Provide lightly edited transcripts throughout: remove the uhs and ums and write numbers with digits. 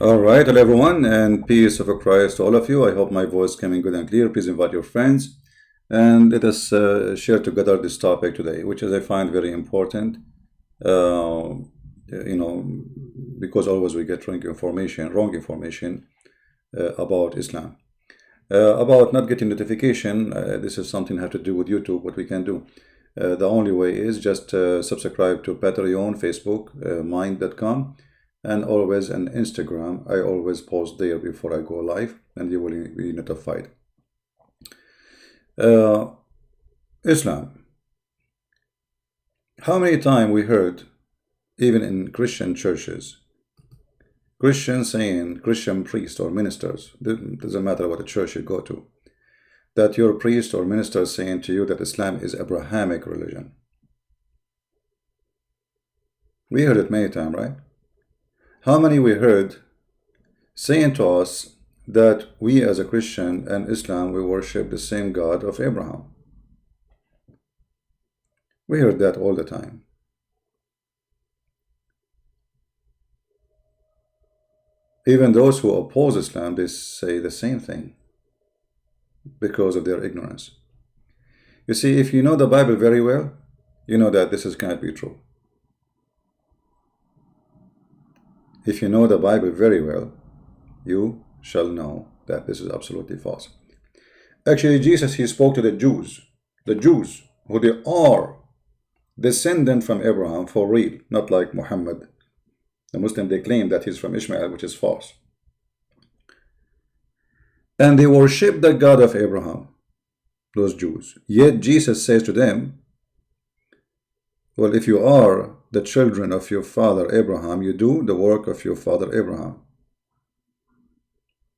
All right, hello everyone, and peace of Christ to all of you. I hope my voice coming good and clear. Please invite your friends, and let us share together this topic today, which is I find very important. You know, because always we get wrong information about Islam. About not getting notification, this is something have to do with YouTube. What we can do, the only way is just subscribe to Patreon, Facebook, mind.com. And always on Instagram. I always post there before I go live, and you will be notified. Islam. How many times we heard, even in Christian churches, Christians saying, Christian priests or ministers, doesn't matter what the church you go to, that your priest or minister is saying to you that Islam is Abrahamic religion. We heard it many times, right? How many we heard saying to us that we as a Christian and Islam, we worship the same God of Abraham? We heard that all the time. Even those who oppose Islam, they say the same thing because of their ignorance. You see, if you know the Bible very well, you know that this cannot be true. If you know the Bible very well, you shall know that this is absolutely false. Actually, Jesus, he spoke to the Jews who they are descendant from Abraham for real, not like Muhammad. The Muslim, they claim that he's from Ishmael, which is false. And they worship the God of Abraham, those Jews. Yet Jesus says to them, well, if you are the children of your father Abraham, you do the work of your father Abraham.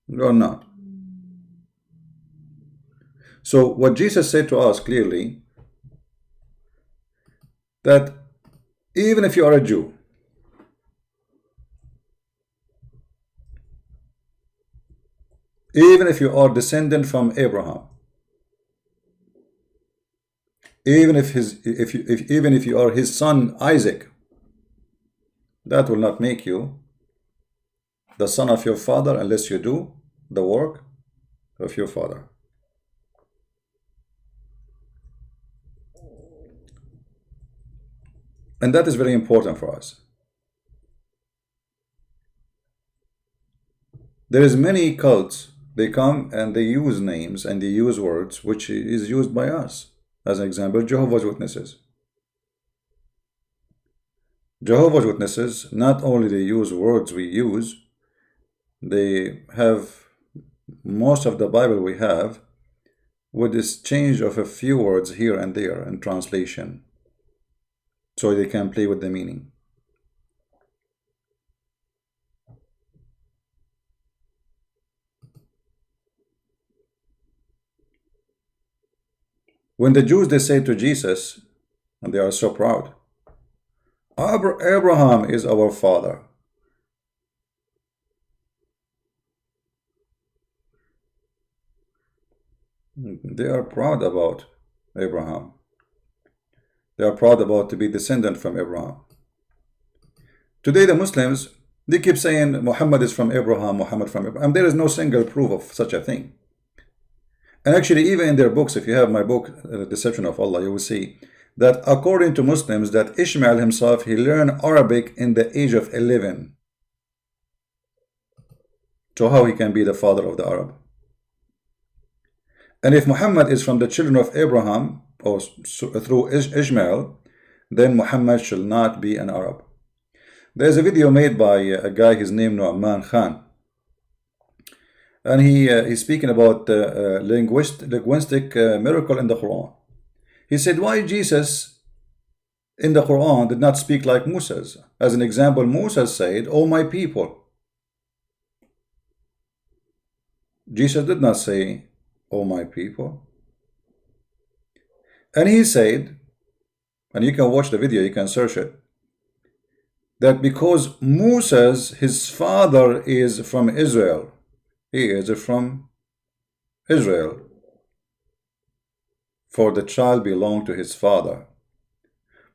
You are not. So what Jesus said to us clearly, that even if you are a Jew, even if you are descendant from Abraham, even if you are his son Isaac, that will not make you the son of your father unless you do the work of your father. And that is very important for us. There is many cults, they come and they use names and they use words which is used by us. As an example, Jehovah's Witnesses. Jehovah's Witnesses, not only they use words we use, they have most of the Bible we have with this change of a few words here and there in translation, so they can play with the meaning. When the Jews, they say to Jesus, and they are so proud, Abraham is our father. They are proud about Abraham. They are proud about to be descendant from Abraham. Today the Muslims, they keep saying Muhammad is from Abraham, Muhammad from Abraham. There is no single proof of such a thing. And actually, even in their books, if you have my book, The Deception of Allah, you will see that according to Muslims, that Ishmael himself, he learned Arabic in the age of 11. So how he can be the father of the Arab? And if Muhammad is from the children of Abraham, or through Ishmael, then Muhammad shall not be an Arab. There's a video made by a guy, his name Nu'man Khan. And he's speaking about linguistic miracle in the Quran. He said, why Jesus in the Quran did not speak like Moses? As an example, Moses said, "Oh my people." Jesus did not say, "Oh my people." And he said, and you can watch the video, you can search it, that because Moses, his father is from Israel, he is from Israel, for the child belonged to his father.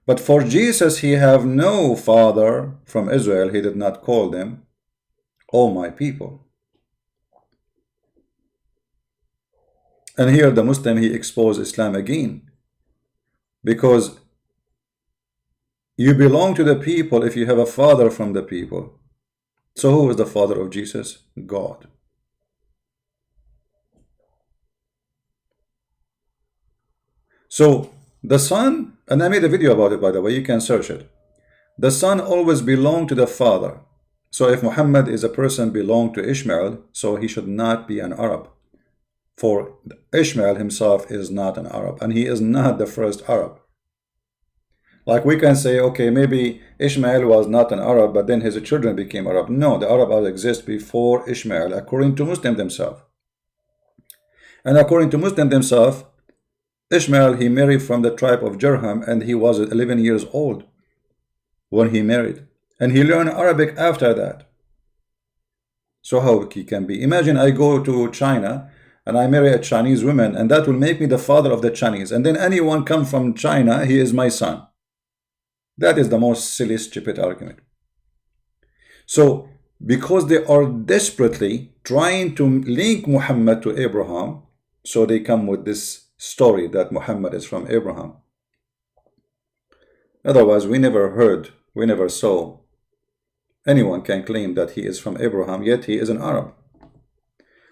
But for Jesus, he have no father from Israel. He did not call them O my people. And here the Muslim, he exposed Islam again, because you belong to the people if you have a father from the people. So who is the father of Jesus? God. So the son, and I made a video about it, by the way, you can search it. The son always belonged to the father. So if Muhammad is a person belonged to Ishmael, so he should not be an Arab. For Ishmael himself is not an Arab, and he is not the first Arab. Like we can say, okay, maybe Ishmael was not an Arab, but then his children became Arab. No, the Arab exist before Ishmael, according to Muslims themselves. And according to Muslims themselves, Ishmael, he married from the tribe of Jurham, and he was 11 years old when he married. And he learned Arabic after that. So how he can be? Imagine I go to China and I marry a Chinese woman, and that will make me the father of the Chinese. And then anyone come from China, he is my son. That is the most silly, stupid argument. So, because they are desperately trying to link Muhammad to Abraham, so they come with this story that Muhammad is from Abraham. Otherwise, we never heard, we never saw anyone can claim that he is from Abraham, yet he is an Arab.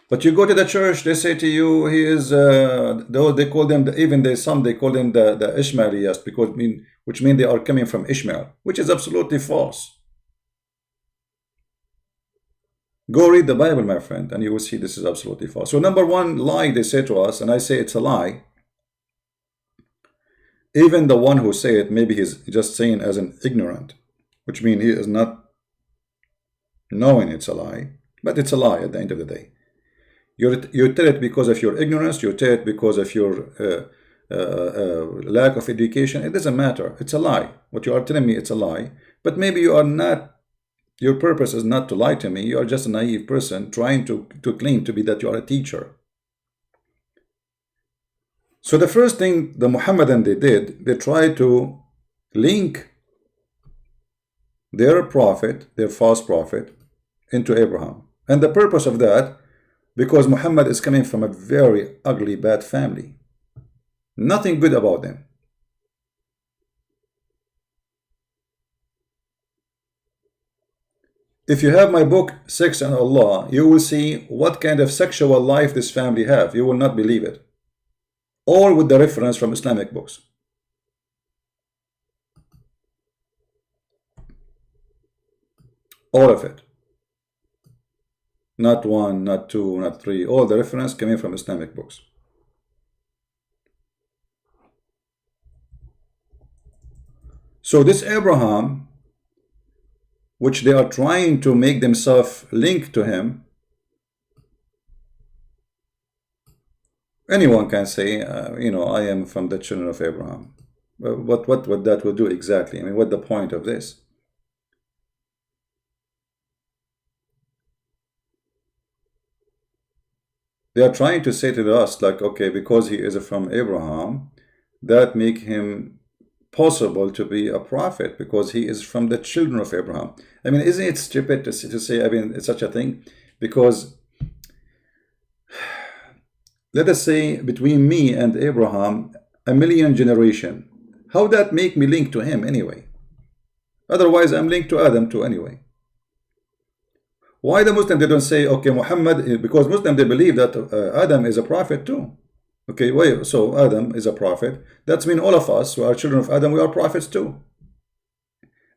But you go to the church, they say to you, he is, they call them, some they call them the Ishmaelites, because which means they are coming from Ishmael, which is absolutely false. Go read the Bible, my friend, and you will see this is absolutely false. So number one lie they say to us, and I say it's a lie. Even the one who say it, maybe he's just saying as an ignorant, which means he is not knowing it's a lie, but it's a lie at the end of the day. You tell it because of your ignorance, you tell it because of your lack of education. It doesn't matter. It's a lie. What you are telling me, it's a lie. But maybe you are not, your purpose is not to lie to me. You are just a naive person trying to claim to be that you are a teacher. So the first thing the Muhammadan they did, they tried to link their prophet, their false prophet, into Abraham. And the purpose of that, because Muhammad is coming from a very ugly, bad family. Nothing good about them. If you have my book, Sex and Allah, you will see what kind of sexual life this family have. You will not believe it. All with the reference from Islamic books. All of it. Not one, not two, not three. All the reference coming from Islamic books. So this Abraham, which they are trying to make themselves link to him, anyone can say, I am from the children of Abraham. What that will do exactly? I mean, what's the point of this? They are trying to say to us, like, okay, because he is from Abraham, that make him possible to be a prophet, because he is from the children of Abraham. I mean, isn't it stupid to say, I mean, such a thing? Because let us say between me and Abraham, 1,000,000 generations. How that make me link to him anyway? Otherwise, I'm linked to Adam too anyway. Why the Muslim, they don't say, okay, Muhammad, because Muslim, they believe that Adam is a prophet too. Okay, wait, so Adam is a prophet. That means all of us who are children of Adam, we are prophets too.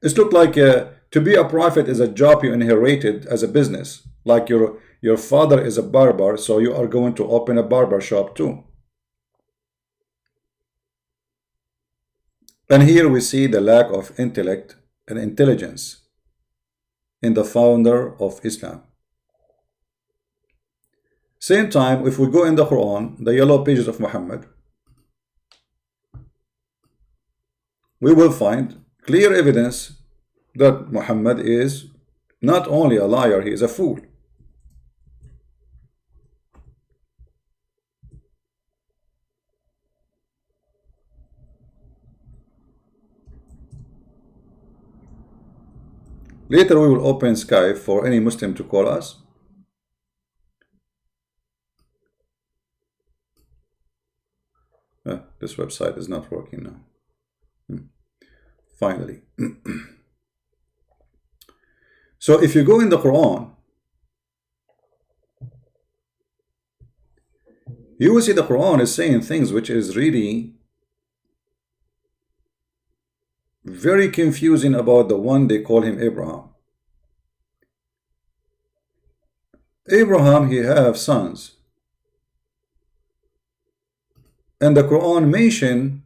It's look like to be a prophet is a job you inherited as a business. Like your father is a barber, so you are going to open a barber shop too. And here we see the lack of intellect and intelligence in the founder of Islam. Same time, if we go in the Quran, the yellow pages of Muhammad, we will find clear evidence that Muhammad is not only a liar, he is a fool. Later we will open Skype for any Muslim to call us. This website is not working now. Finally. So if you go in the Quran, you will see the Quran is saying things which is really very confusing about the one they call him Abraham. Abraham, he have sons. And the Quran mention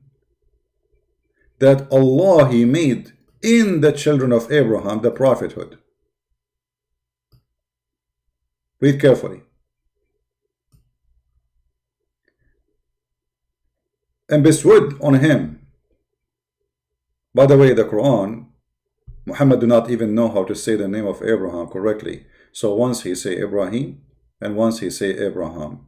that Allah, he made in the children of Abraham the prophethood. Read carefully. And bestowed on him. By the way, the Quran, Muhammad do not even know how to say the name of Abraham correctly. So once he say Ibrahim, and once he say Abraham.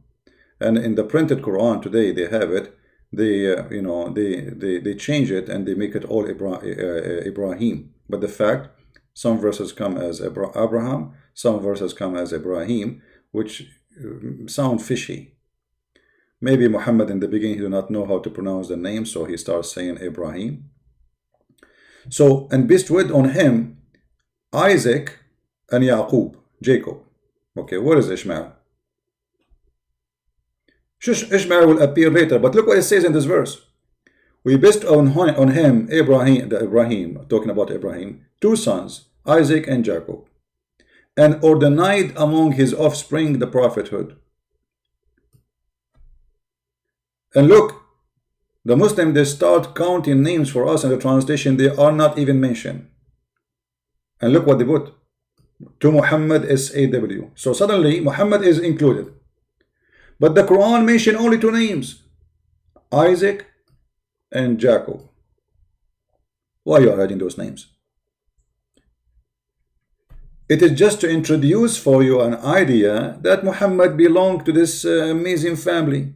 And in the printed Quran today, they have it. They change it and they make it all Ibrahim. But the fact, some verses come as Abraham, some verses come as Ibrahim, which sound fishy. Maybe Muhammad in the beginning he did not know how to pronounce the name, so he starts saying Ibrahim. So, and bestowed on him Isaac and Jacob. Okay, what is Ishmael? Ishmael will appear later, but look what it says in this verse. We bestowed on him Ibrahim, talking about Ibrahim, 2 sons, Isaac and Jacob, and ordained among his offspring the prophethood. And look, the Muslim, they start counting names for us in the translation, they are not even mentioned. And look what they put. To Muhammad SAW. So suddenly Muhammad is included. But the Quran mentioned only 2 names, Isaac and Jacob. Why you are adding those names? It is just to introduce for you an idea that Muhammad belonged to this amazing family.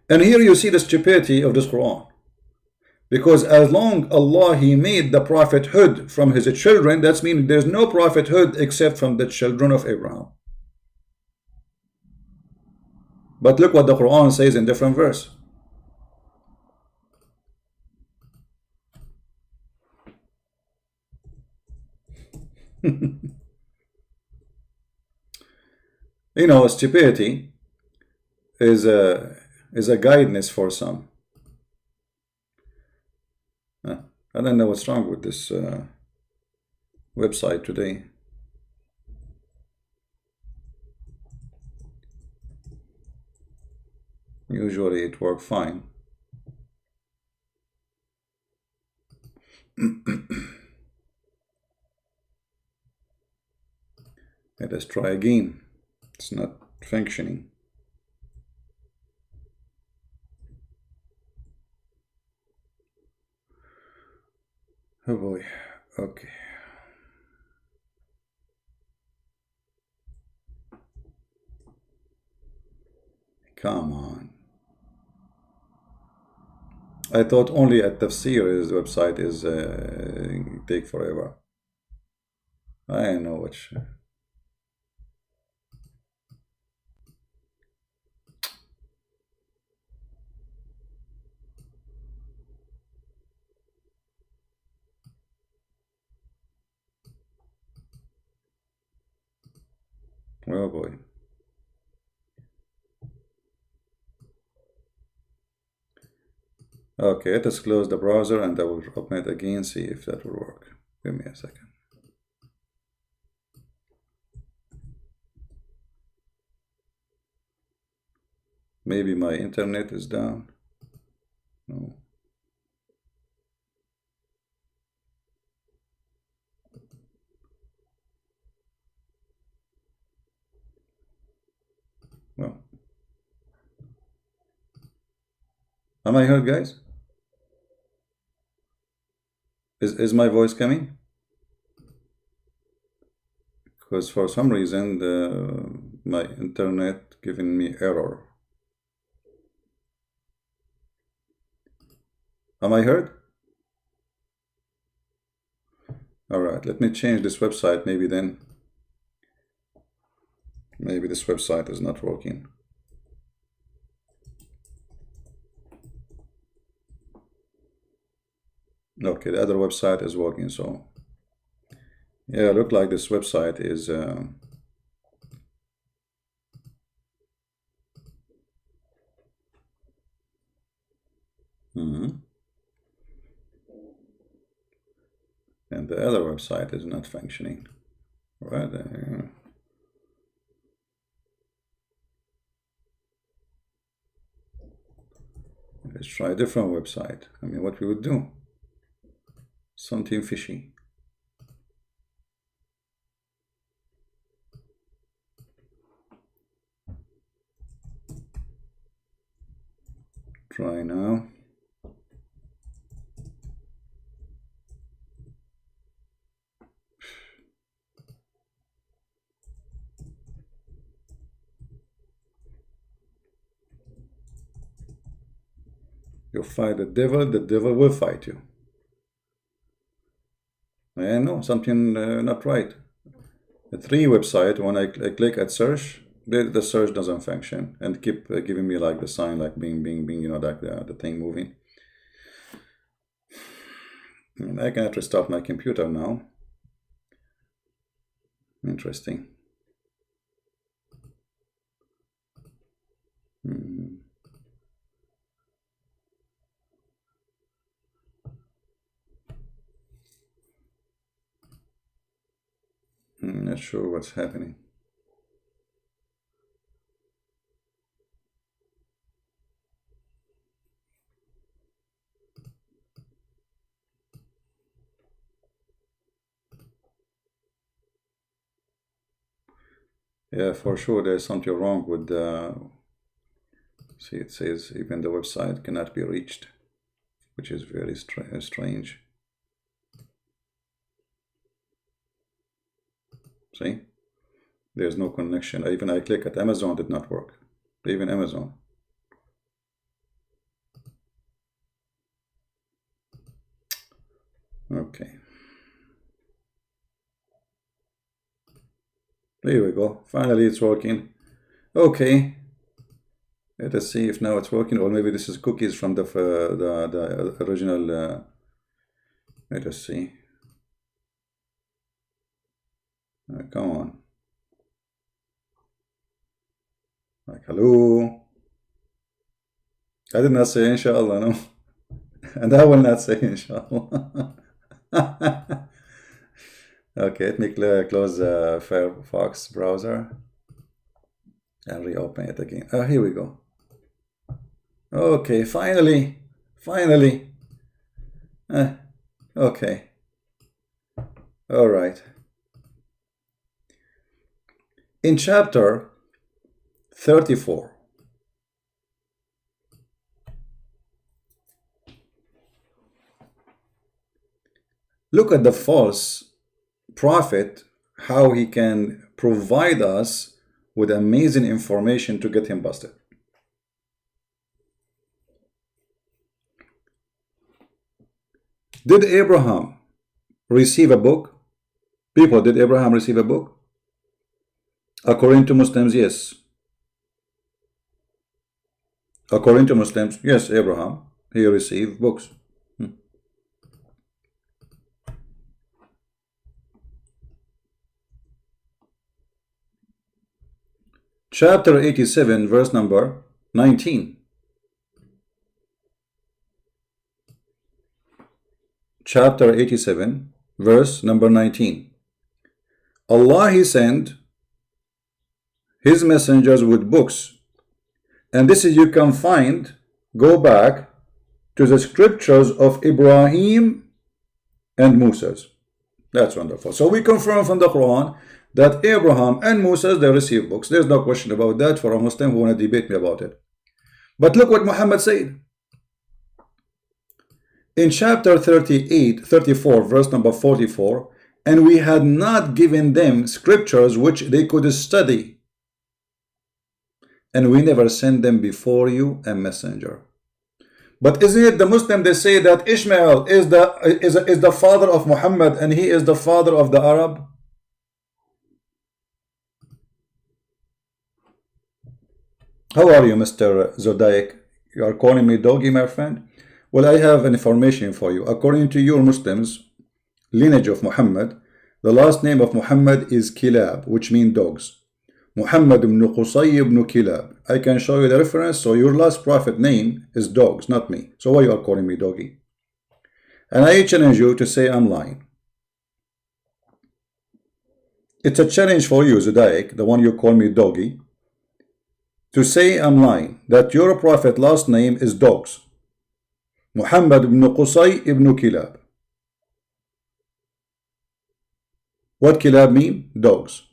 And here you see the stupidity of this Quran. Because as long Allah, he made the prophethood from his children, that means there's no prophethood except from the children of Abraham. But look what the Quran says in different verse. You know, stupidity is a guidance for some. I don't know what's wrong with this website today. Usually it works fine. Let us try again. It's not functioning. Oh boy, okay. Come on. I thought only at Tafsir's website is take forever. I know what. Oh boy. Okay, let us close the browser and I will open it again, see if that will work. Give me a second. Maybe my internet is down. No. No. Am I heard, guys? Is my voice coming? Because for some reason my internet giving me error. Am I heard? All right, let me change this website. Maybe then, maybe this website is not working. Okay, the other website is working. So yeah, look like this website is and the other website is not functioning. Right. Let's try a different website. I mean, what we would do? Something fishy. Try now. You fight the devil will fight you. I know something not right. The 3 website, when I click at search, the search doesn't function and keep giving me like the sign like bing, bing, bing, you know, like the thing moving. And I cannot restart my computer now. Interesting. I'm not sure what's happening. Yeah, for sure there's something wrong with see, it says even the website cannot be reached, which is very strange. See, there's no connection. Even I click at Amazon, did not work. Even Amazon. Okay. There we go. Finally, it's working. Okay. Let us see if now it's working, or maybe this is cookies from the original. Let us see. Come on. Like, hello. I did not say inshallah, no. And I will not say inshallah. Okay, let me close the Firefox browser and reopen it again. Oh, here we go. Okay, finally. Okay. All right. In chapter 34, look at the false prophet, how he can provide us with amazing information to get him busted. Did Abraham receive a book? People, did Abraham receive a book? According to Muslims, yes. According to Muslims, yes, Abraham, he received books. Chapter 87, verse number 19. Chapter 87, verse number 19. Allah, he sent his messengers with books, and this is, you can find, go back to the scriptures of Ibrahim and Moses. That's wonderful. So we confirm from the Quran that Abraham and Moses, they received books. There's no question about that for a Muslim who want to debate me about it. But look what Muhammad said. In chapter 34, verse number 44, and we had not given them scriptures which they could study, and we never sent them before you a messenger. But isn't it the Muslim, they say that Ishmael is the father of Muhammad and he is the father of the Arab? How are you, Mr. Zodiac? You are calling me doggy, my friend? Well, I have an information for you. According to your Muslims, lineage of Muhammad, the last name of Muhammad is Kilab, which means dogs. Muhammad ibn Qusay ibn Kilab. I can show you the reference. So your last prophet name is dogs, not me. So why you are calling me doggy? And I challenge you to say I'm lying. It's a challenge for you, Zodiac, the one you call me doggy, to say I'm lying, that your prophet last name is dogs. Muhammad ibn Qusay ibn Kilab. What Kilab mean? Dogs.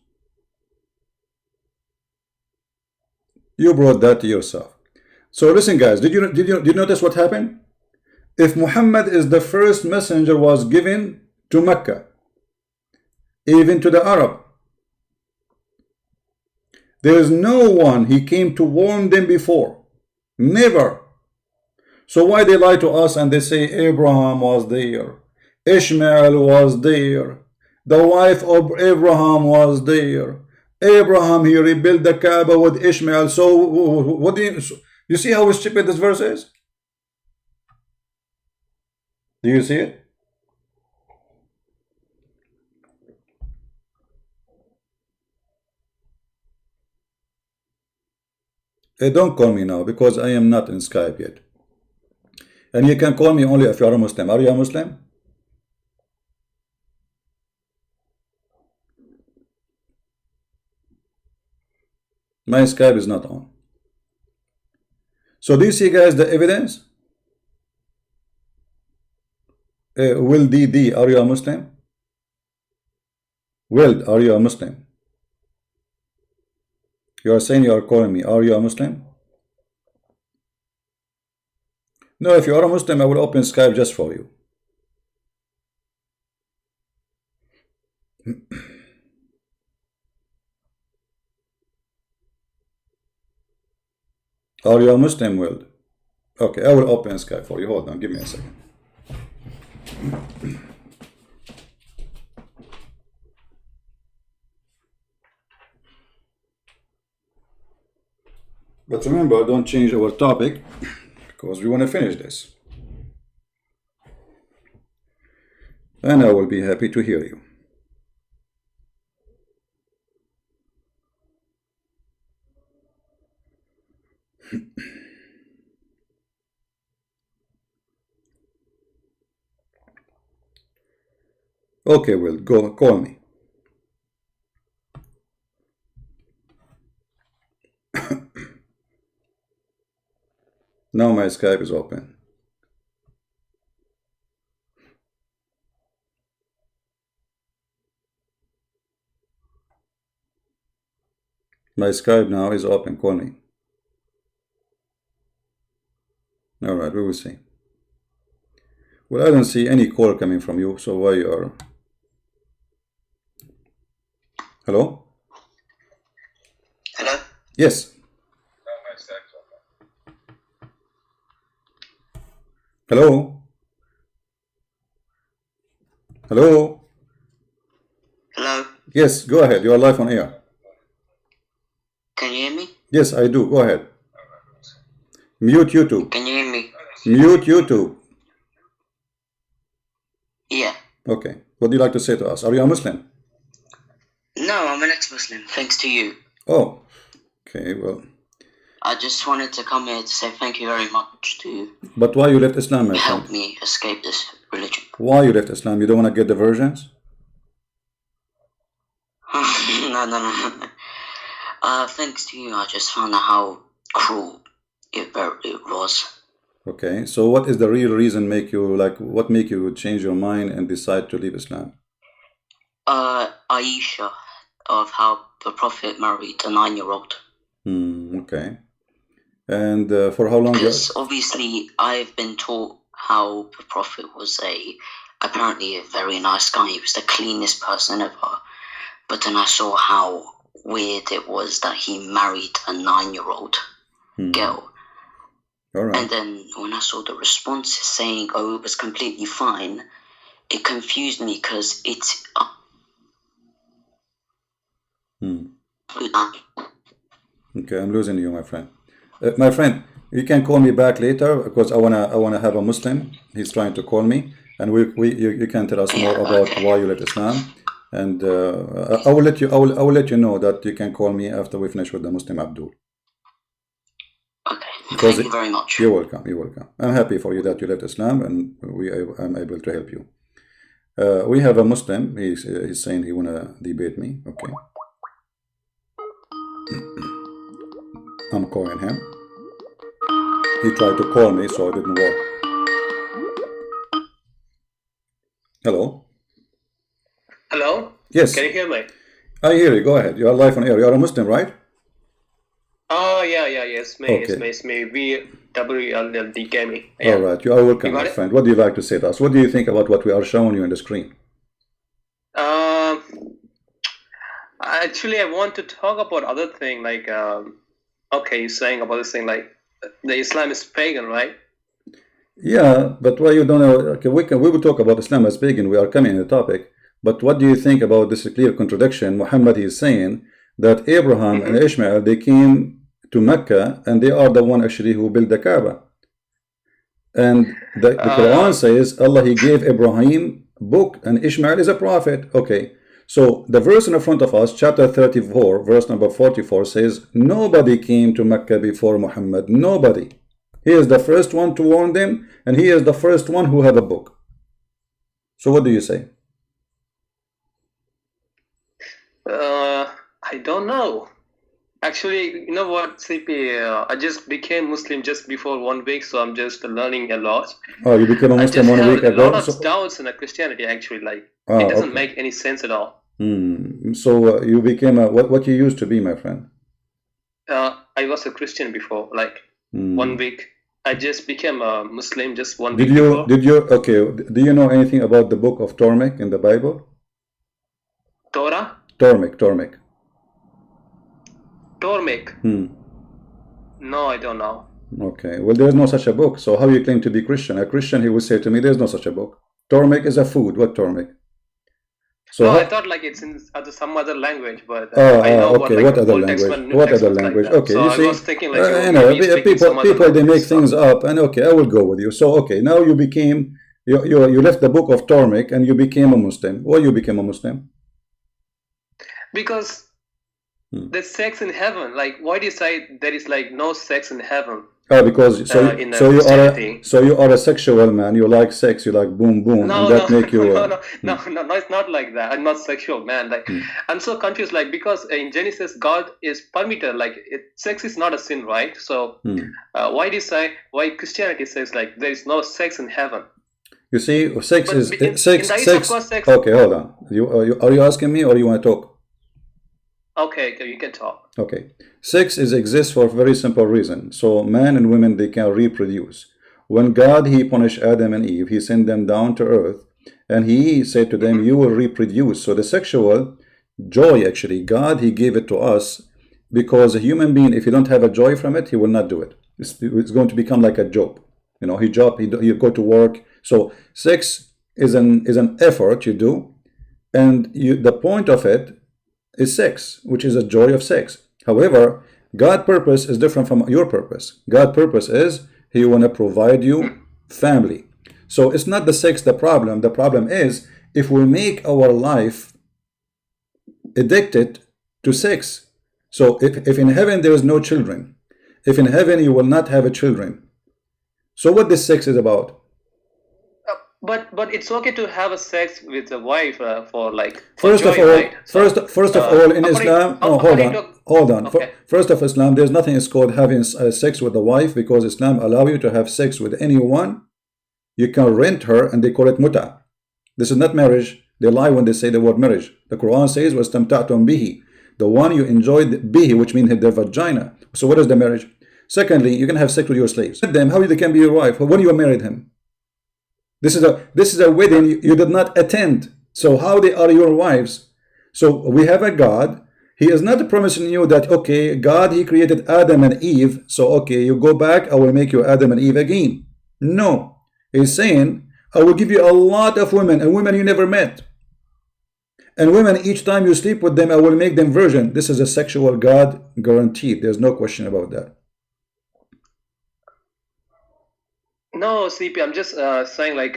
You brought that to yourself. So listen, guys, did you notice what happened? If Muhammad is the first messenger was given to Mecca, even to the Arab, there is no one he came to warn them before. Never. So why they lie to us and they say Abraham was there, Ishmael was there, the wife of Abraham was there, Abraham, he rebuilt the Kaaba with Ishmael. So what do you see how stupid this verse is? Do you see it? Hey, don't call me now because I am not in Skype yet. And you can call me only if you are a Muslim. Are you a Muslim? My Skype is not on. So do you see, guys, the evidence? Will DD, are you a Muslim? Will, are you a Muslim? You are saying you are calling me. Are you a Muslim? No, if you are a Muslim, I will open Skype just for you. Are you a Muslim, Will? Okay, I will open Skype for you. Hold on, give me a second. But remember, don't change our topic because we want to finish this. And I will be happy to hear you. Okay, Will, go call me. Now my Skype is open. My Skype now is open. Call me. All right, we will see. Well, I don't see any call coming from you, so why you are... Hello? Hello? Yes. Hello? Hello? Hello? Yes, go ahead. You are live on air. Can you hear me? Yes, I do. Go ahead. Mute YouTube. Can you hear me? Mute YouTube. Yeah. Okay. What do you like to say to us? Are you a Muslim? No, I'm an ex-Muslim, thanks to you. Oh, okay, well. I just wanted to come here to say thank you very much to But why you left Islam, my help friend? me escape this religion. Why you left Islam? You don't want to get the versions? No. Thanks to you, I just found out how cruel it was. Okay, so what is the real reason make you, like, what make you change your mind and decide to leave Islam? Aisha, of how the Prophet married a 9-year-old. Okay. And for how long? Because obviously I've been taught how the Prophet was apparently a very nice guy. He was the cleanest person ever. But then I saw how weird it was that he married a 9-year-old girl. All right. And then when I saw the responses saying, oh, it was completely fine, it confused me because it's... Okay, I'm losing you, my friend. My friend, you can call me back later because I wanna have a Muslim. He's trying to call me, and you can tell us more about why you left Islam. And I will let you know that you can call me after we finish with the Muslim Abdul. Okay, thank you very much. You're welcome. You're welcome. I'm happy for you that you left Islam, and I'm able to help you. We have a Muslim. He's saying he wanna debate me. Okay. I'm calling him. He tried to call me, so it didn't work. Hello? Hello? Yes. Can you hear me? I hear you. Go ahead. You are live on air. You are a Muslim, right? Oh, yeah, it's me. Okay. It's me. WLLDK. All right. You are welcome, my friend. What do you like to say to us? What do you think about what we are showing you on the screen? Actually, I want to talk about other thing, like, okay, you're saying about this thing, like, the Islam is pagan, right? Yeah, but why you don't know? Okay, we will talk about Islam as pagan. We are coming in the topic. But what do you think about this clear contradiction? Muhammad is saying that Abraham and Ishmael, they came to Mecca, and they are the one actually who built the Kaaba. And the Quran says Allah, he gave Abraham book, and Ishmael is a prophet. Okay. So the verse in front of us, chapter 34, verse number 44 says, nobody came to Mecca before Muhammad. Nobody. He is the first one to warn them, and he is the first one who had a book. So what do you say? I don't know. Actually, you know what, CP, I just became Muslim just before 1 week, so I'm just learning a lot. Oh, you became a Muslim 1 week ago? I just have a lot of doubts in Christianity, actually, like, it doesn't make any sense at all. So you became what you used to be, my friend? I was a Christian before, like 1 week. I just became a Muslim just 1 week before. Do you know anything about the book of Tormek in the Bible? Torah? Tormek. No, I don't know. Okay, well, there's no such a book. So how you claim to be Christian? A Christian, he will say to me, there's no such a book. Tormek is a food. What Tormek? So no, I thought like it's in some other language, but I know okay. What other language? What other language? Like okay, so you see, I was thinking like people they make things up, and okay, I will go with you. So okay, now you became you left the book of Tormek and you became a Muslim. Why you became a Muslim? Because there's sex in heaven. Like, why do you say there is like no sex in heaven? Because you are a sexual man. You like sex. You like boom boom, and that make you. No, it's not like that. I'm not sexual, man. Like, I'm so confused. Like, because in Genesis, God is permitted. Like, sex is not a sin, right? So, why do you say? Why Christianity says like there is no sex in heaven? You see, sex. Okay, hold on. Are you asking me or you want to talk? Okay, you can talk. Okay. Sex exists for a very simple reason. So man and women, they can reproduce. When God, he punished Adam and Eve, he sent them down to earth, and he said to them, you will reproduce. So the sexual joy, actually, God, he gave it to us because a human being, if you don't have a joy from it, he will not do it. It's going to become like a job. You know, you go to work. So sex is an effort you do, and the point of it is sex, which is a joy of sex. However, God's purpose is different from your purpose. God's purpose is he want to provide you family. So it's not the sex the problem. The problem is if we make our life addicted to sex. So if in heaven there is no children, if in heaven you will not have a children, so what this sex is about? But it's okay to have a sex with a wife for like. First of all, in Islam, hold on. Okay. First of Islam, there's nothing is called having sex with a wife, because Islam allow you to have sex with anyone. You can rent her, and they call it muta. This is not marriage. They lie when they say the word marriage. The Quran says wastamta'tum bihi, the one you enjoyed bihi, which means their vagina. So what is the marriage? Secondly, you can have sex with your slaves. Them, how they can be your wife when you married him? This is a wedding you did not attend. So how they are your wives? So we have a God. He is not promising you that, okay, God, he created Adam and Eve, so okay, you go back, I will make you Adam and Eve again. No. He's saying, I will give you a lot of women, and women you never met. And women, each time you sleep with them, I will make them virgin. This is a sexual God guaranteed. There's no question about that. No, CP, I'm just saying like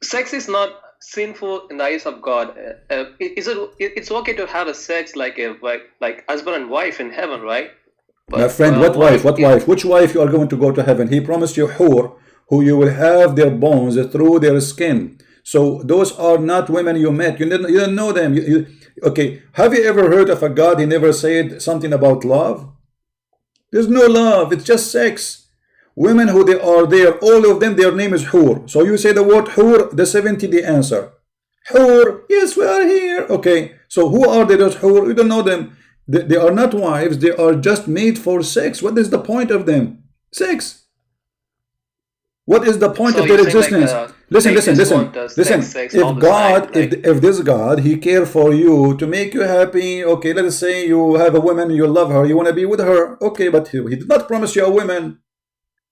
sex is not sinful in the eyes of God. It's okay to have a sex like husband and wife in heaven, right? But, my friend, what wife? What wife? Which wife you are going to go to heaven? He promised you hur, who you will have their bones through their skin. So those are not women you met. You didn't know them. Okay, have you ever heard of a God he never said something about love? There's no love. It's just sex. Women who they are there, all of them, their name is hur. So you say the word hur, the 70 they answer. Hur, yes, we are here. Okay, so who are they, those hur? You don't know them. They are not wives. They are just made for sex. What is the point of them? Sex. What is the point of their existence? Listen. If God, if this God, he care for you to make you happy. Okay, let us say you have a woman, you love her, you want to be with her. Okay, but he did not promise you a woman.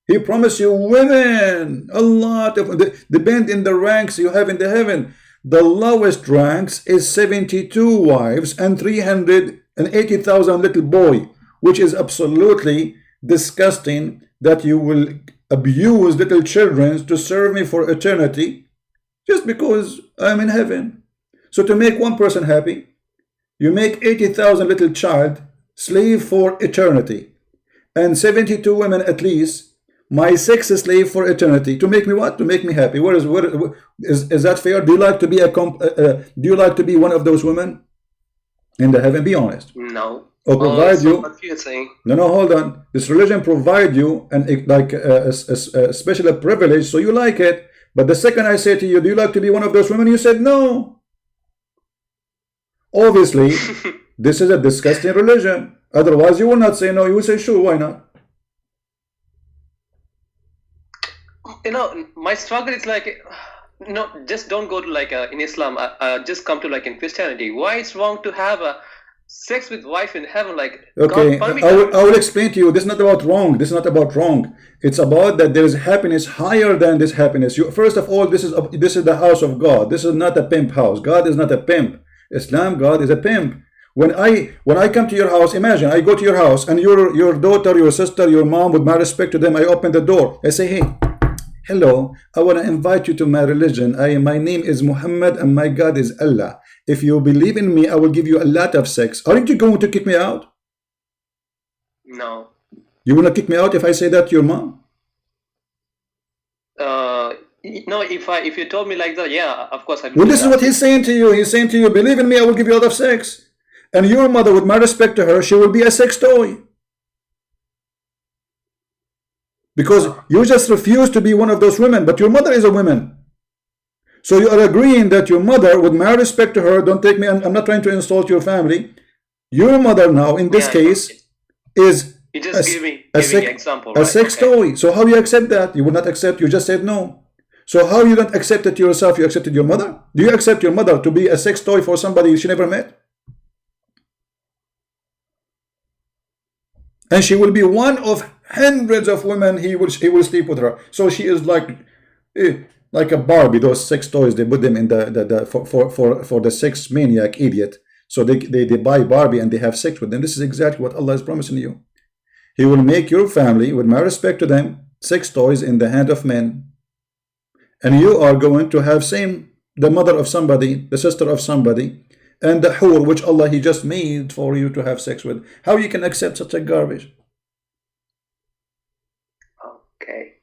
He promised you women, a lot of, depend in the ranks you have in the heaven. The lowest ranks is 72 wives and 380,000 little boy, which is absolutely disgusting that you will abuse little children to serve me for eternity just because I'm in heaven. So to make one person happy, you make 80,000 little child slave for eternity, and 72 women at least, my sex slave for eternity. To make me what? To make me happy. Is that fair? Do you like to be do you like to be one of those women in the heaven? Be honest. No. Or provide so you. Confusing. No, hold on. This religion provide you a special privilege, so you like it. But the second I say to you, do you like to be one of those women? You said no. Obviously, this is a disgusting religion. Otherwise, you will not say no. You will say sure. Why not? My struggle is like, just don't go to like in Islam. Just come to like in Christianity. Why it's wrong to have a sex with wife in heaven? Like, okay, I will explain to you. This is not about wrong. This is not about wrong. It's about that there is happiness higher than this happiness. First of all, this is the house of God. This is not a pimp house. God is not a pimp. Islam, God is a pimp. When I come to your house, imagine I go to your house and your daughter, your sister, your mom, with my respect to them, I open the door. I say, hey, hello, I want to invite you to my religion. My name is Muhammad and my God is Allah. If you believe in me, I will give you a lot of sex. Aren't you going to kick me out? No. You will not kick me out if I say that to your mom? No, if you told me like that, yeah, of course I will. Well, this is what he's saying to you. He's saying to you, believe in me, I will give you a lot of sex. And your mother, with my respect to her, she will be a sex toy. Because you just refuse to be one of those women, but your mother is a woman. So you are agreeing that your mother, with my respect to her, don't take me, I'm not trying to insult your family. Your mother now, in this case, is you just giving example, a right? sex toy. So how do you accept that? You would not accept, you just said no. So how you don't accept it yourself, you accepted your mother? Do you accept your mother to be a sex toy for somebody she never met? And she will be one of hundreds of women he will sleep with her. So she is like a Barbie, those sex toys, they put them in for the sex maniac idiot. So they buy Barbie and they have sex with them. This is exactly what Allah is promising you. He will make your family, with my respect to them, sex toys in the hand of men. And you are going to have the mother of somebody, the sister of somebody, and the hur, which Allah, he just made for you to have sex with. How you can accept such a garbage? Okay,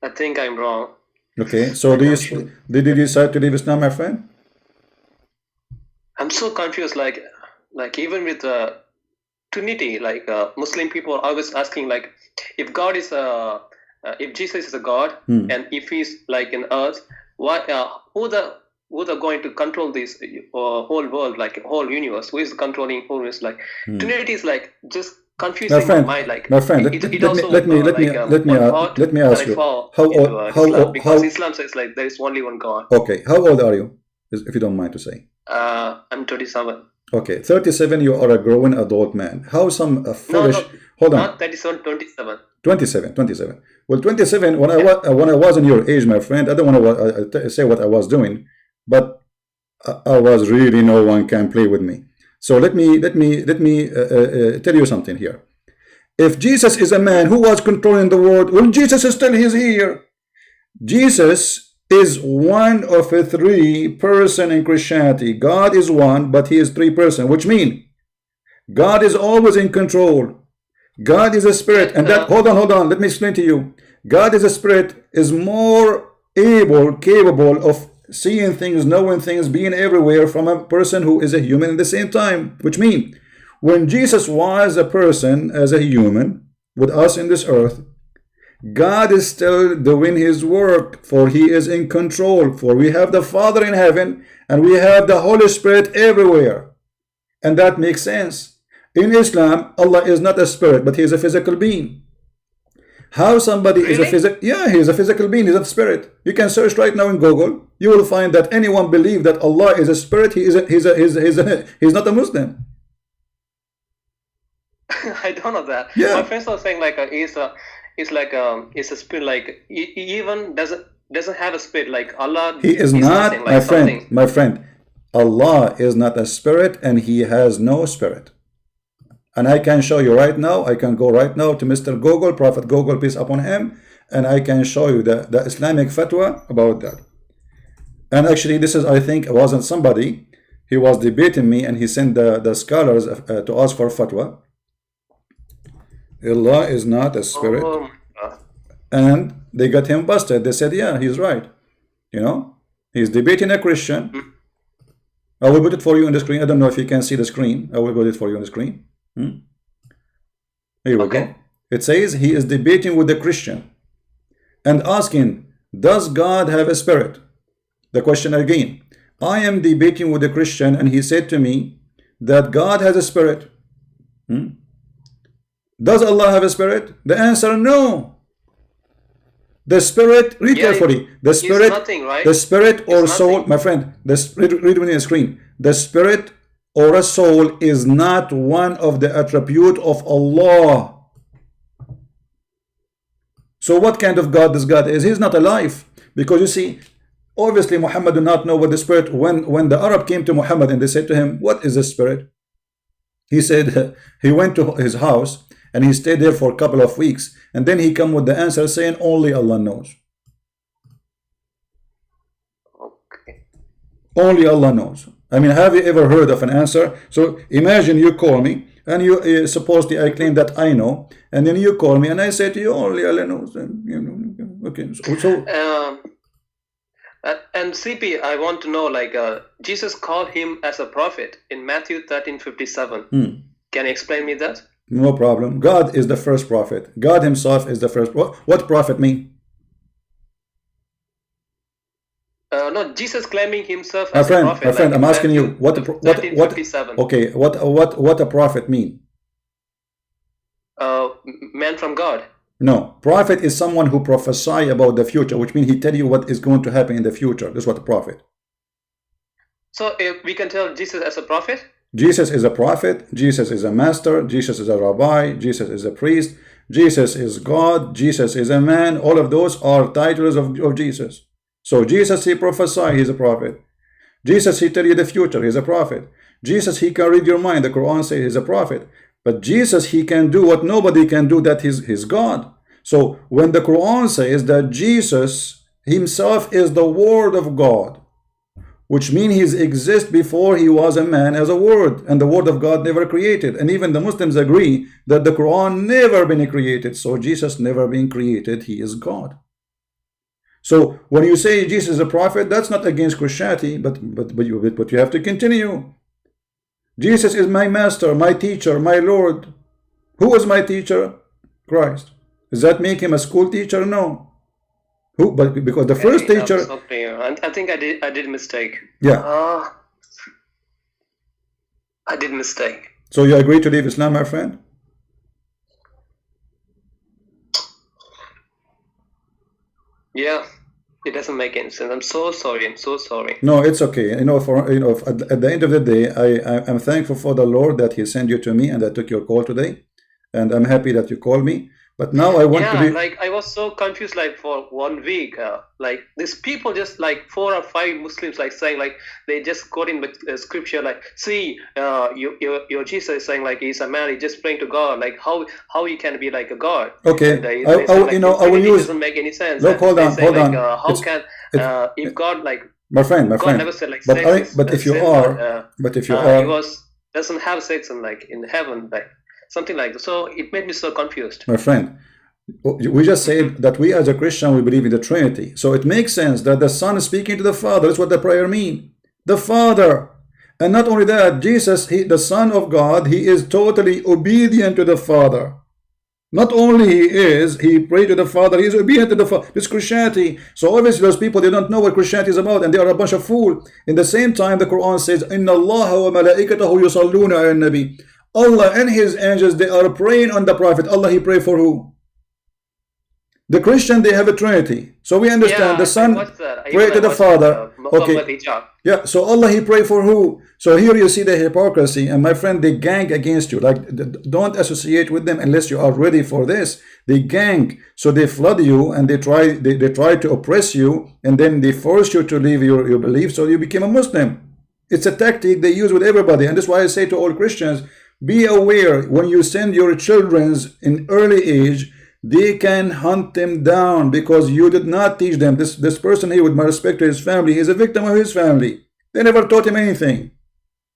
I think I'm wrong. Okay, so did you decide to leave Islam, my friend? I'm so confused. Like even with Trinity, like Muslim people are always asking, like, if God is if Jesus is a God, and if he's like in earth, what who are going to control this whole world, like whole universe? Who is controlling whole universe? Like Trinity is like just confusing my mind. Like, my friend, let me ask you. Because Islam says like there is only one God. Okay, how old are you, if you don't mind to say? I'm 27. Okay, 37, you are a grown adult man. How some No, foolish, no, hold on, not 37, 27. 27. Well, 27, when I was in your age, my friend, I don't want to say what I was doing, but I was really, no one can play with me. So let me tell you something here. If Jesus is a man who was controlling the world, well, Jesus is still here. Jesus is one of a three person in Christianity. God is one, but he is three person, which means God is always in control. God is a spirit, and that, hold on, let me explain to you. God is a spirit, is more capable of seeing things, knowing things, being everywhere from a person who is a human at the same time, which means when Jesus was a person as a human with us in this earth, God is still doing his work, for he is in control, for we have the Father in heaven and we have the Holy Spirit everywhere, and that makes sense. In Islam, Allah is not a spirit, but he is a physical being. How somebody is a physical, yeah, he is a physical being, he's a spirit. You can search right now in Google, you will find that anyone believe that Allah is a spirit, he's not a Muslim. I don't know that. Yeah. My friends were saying like it's a spirit, like he even doesn't have a spirit, like Allah. He is not, nothing, like my friend. Allah is not a spirit, and he has no spirit. And I can show you right now. I can go right now to Mr. Google, Prophet Google, peace upon him, and I can show you the Islamic fatwa about that. And actually, this is, I think, it wasn't somebody. He was debating me, and he sent the scholars to ask for fatwa. Allah is not a spirit. And they got him busted. They said, yeah, he's right. You know, he's debating a Christian. I will put it for you on the screen. I don't know if you can see the screen. I will put it for you on the screen. Here we go. It says he is debating with the Christian and asking, does God have a spirit? The question again. I am debating with the Christian, and he said to me that God has a spirit. Does Allah have a spirit? The answer, no. The spirit, read carefully. The spirit, nothing, right? The spirit or soul, my friend, read on the screen. The spirit or a soul is not one of the attributes of Allah. So what kind of God this God is? He's not alive. Because you see, obviously Muhammad did not know what the spirit, when the Arab came to Muhammad and they said to him, what is the spirit? He said, he went to his house and he stayed there for a couple of weeks, and then he come with the answer saying only Allah knows. Okay. Only Allah knows. I mean, have you ever heard of an answer? So imagine you call me, and you supposedly I claim that I know, and then you call me and I say to you only Allah knows. And you know, okay. And CP, I want to know, like Jesus called him as a prophet in Matthew 13:57. Can you explain me that? No problem. God is the first prophet. God himself is the first. What prophet mean? No, Jesus claiming himself as a prophet. My friend, like I'm asking you what okay, what a prophet mean? Man from God. No, prophet is someone who prophesy about the future, which means he tell you what is going to happen in the future. That's what a prophet. So if we can tell Jesus as a prophet? Jesus is a prophet, Jesus is a master, Jesus is a rabbi, Jesus is a priest, Jesus is God, Jesus is a man. All of those are titles of Jesus. So Jesus, he prophesy, he's a prophet. Jesus, he tell you the future, he's a prophet. Jesus, he can read your mind, the Quran says he's a prophet. But Jesus, he can do what nobody can do, that he's God. So when the Quran says that Jesus himself is the word of God, which means he exists before he was a man as a word, and the word of God never created. And even the Muslims agree that the Quran never been created. So Jesus never been created, he is God. So when you say Jesus is a prophet, that's not against Christianity, but you have to continue. Jesus is my master, my teacher, my Lord. Who is my teacher? Christ. Does that make him a school teacher? No. Who? But because the first teacher. I think I did a mistake. Yeah. I did a mistake. So you agree to leave Islam, my friend? Yeah. It doesn't make any sense. I'm so sorry. I'm so sorry. No, it's okay. At the end of the day, I'm thankful for the Lord that He sent you to me and I took your call today, and I'm happy that you called me. But now I want to be like I was so confused like for 1 week. Like these people just like 4 or 5 Muslims like saying like they just quoting the scripture like, see, your Jesus is saying like he's a man, he's just praying to God. Like how he can be like a God? okay. And, I will use. Doesn't make any sense. Look, hold on. How can if God like my friend, God never said like but sex but if you sin, are, he doesn't have sex in heaven like. Something like that. So it made me so confused. My friend, we just said that we as a Christian, we believe in the Trinity. So it makes sense that the Son is speaking to the Father. That's what the prayer means. The Father. And not only that, Jesus, the Son of God, He is totally obedient to the Father. Not only he prayed to the Father, he is obedient to the Father. This Christianity. So obviously those people, they don't know what Christianity is about, and they are a bunch of fools. In the same time, the Quran says, Inna Allah wa malaikatahu yusalluna ala nabi. Allah and His angels, they are praying on the Prophet. Allah, He pray for who? The Christian, they have a Trinity. So we understand the Son pray to the Father. Okay. Yeah, so Allah, He pray for who? So here you see the hypocrisy. And my friend, they gang against you. Like, don't associate with them unless you are ready for this. They gang. So they flood you and they try to oppress you, and then they force you to leave your belief, so you become a Muslim. It's a tactic they use with everybody. And that's why I say to all Christians, be aware when you send your children in early age, they can hunt them down because you did not teach them. This person here, with my respect to his family, is a victim of his family. They never taught him anything.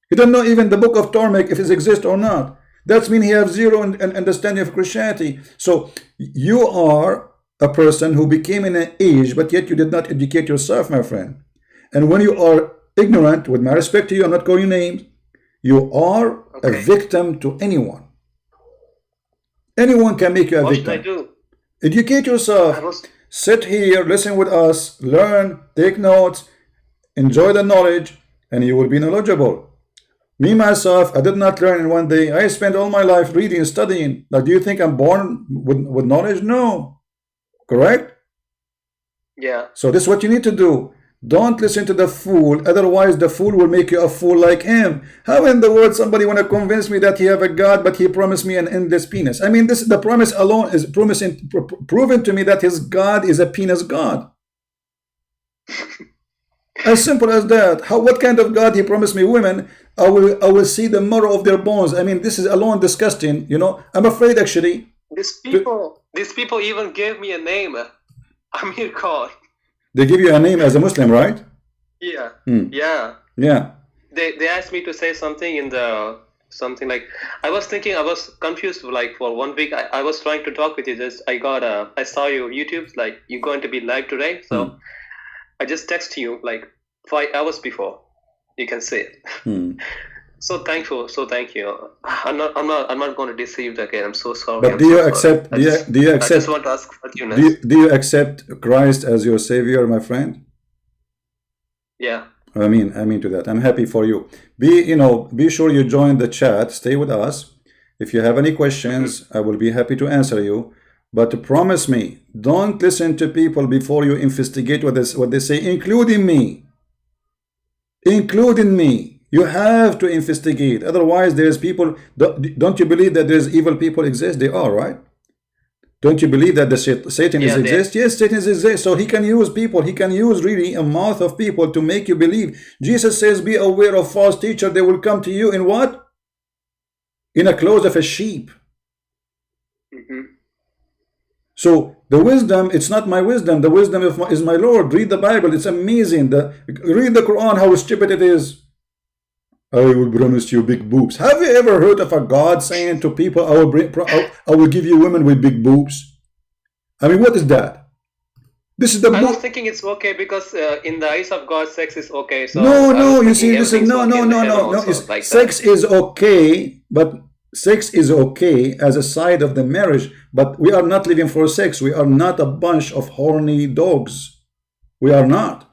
He don't know even the book of Torah if it exists or not. That means he has zero understanding of Christianity. So you are a person who became in an age, but yet you did not educate yourself, my friend. And when you are ignorant, with my respect to you, I'm not calling names, you are a victim to anyone. Anyone can make you a victim. What should I do? Educate yourself. Sit here, listen with us, learn, take notes, enjoy the knowledge, and you will be knowledgeable. Me, myself, I did not learn in one day. I spent all my life reading, studying. Like, do you think I'm born with knowledge? No. Correct? Yeah. So this is what you need to do. Don't listen to the fool, otherwise the fool will make you a fool like him. How in the world somebody want to convince me that he have a God, but he promised me an endless penis? I mean, the promise alone is proven to me that his God is a penis God. As simple as that. What kind of God he promised me? Women, I will see the marrow of their bones. I mean, this is alone disgusting. You know, I'm afraid actually. These people even gave me a name, Amir Khan. They give you a name as a Muslim, right? Yeah. Yeah. They asked me to say something in the like I was confused like for 1 week. I was trying to talk with you. I saw your YouTube like you're going to be live today, so I just text you like 5 hours before. You can say it. So thankful. So thank you. I'm not going to deceive again. I'm so sorry. But do you accept? Do you accept? I just want to ask forgiveness. Do you accept Christ as your savior, my friend? Yeah. I mean to that. I'm happy for you. Be sure you join the chat. Stay with us. If you have any questions, I will be happy to answer you. But promise me, don't listen to people before you investigate what they say, including me. Including me. You have to investigate. Otherwise, there's people. Don't you believe that there's evil people exist? They are, right? Don't you believe that the Satan exists? Yes, Satan exists. So he can use people. He can use really a mouth of people to make you believe. Jesus says, be aware of false teachers. They will come to you in what? In a clothes of a sheep. So the wisdom, it's not my wisdom. The wisdom is my Lord. Read the Bible. It's amazing. Read the Quran, how stupid it is. I will promise you big boobs. Have you ever heard of a God saying to people, I will give you women with big boobs? I mean, what is that? This is the. I was thinking it's okay because in the eyes of God, sex is okay. So no. You see, listen, no. Sex is okay, but sex is okay as a side of the marriage. But we are not living for sex. We are not a bunch of horny dogs. We are not.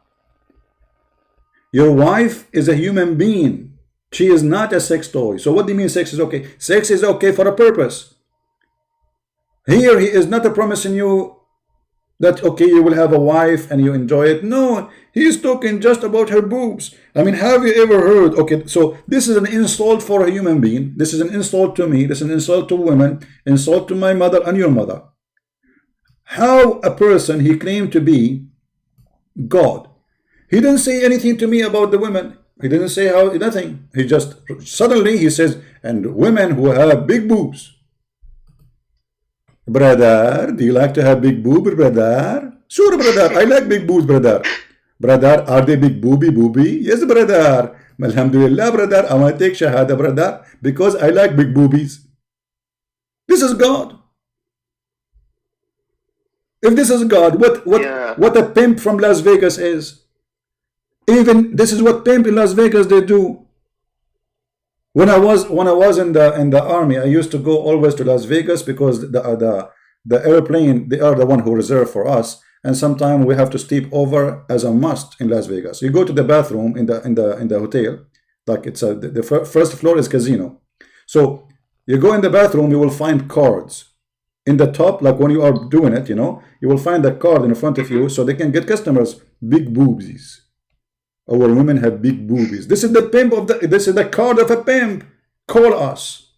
Your wife is a human being. She is not a sex toy. So what do you mean sex is okay? Sex is okay for a purpose. Here he is not promising you that okay, you will have a wife and you enjoy it. No, he's talking just about her boobs. I mean, have you ever heard? Okay, so this is an insult for a human being. This is an insult to me. This is an insult to women, insult to my mother and your mother. How a person, he claimed to be God. He didn't say anything to me about the women. He didn't say how, nothing. He just suddenly he says, and women who have big boobs. Brother, do you like to have big boobs, brother? Sure, brother. I like big boobs, brother. Brother, are they big booby? Yes, brother. Alhamdulillah, brother. I want to take shahada, brother, because I like big boobies. This is God. If this is God, what a pimp from Las Vegas is. Even this is what pimp in Las Vegas they do. When I was in the army, I used to go always to Las Vegas because the airplane, they are the one who reserve for us, and sometimes we have to sleep over as a must in Las Vegas. You go to the bathroom in the hotel, like it's the first floor is casino. So you go in the bathroom, you will find cards in the top, like when you are doing it, you will find a card in front of you so they can get customers. Big boobies. Our women have big boobies. This is the pimp of this is the card of a pimp. Call us.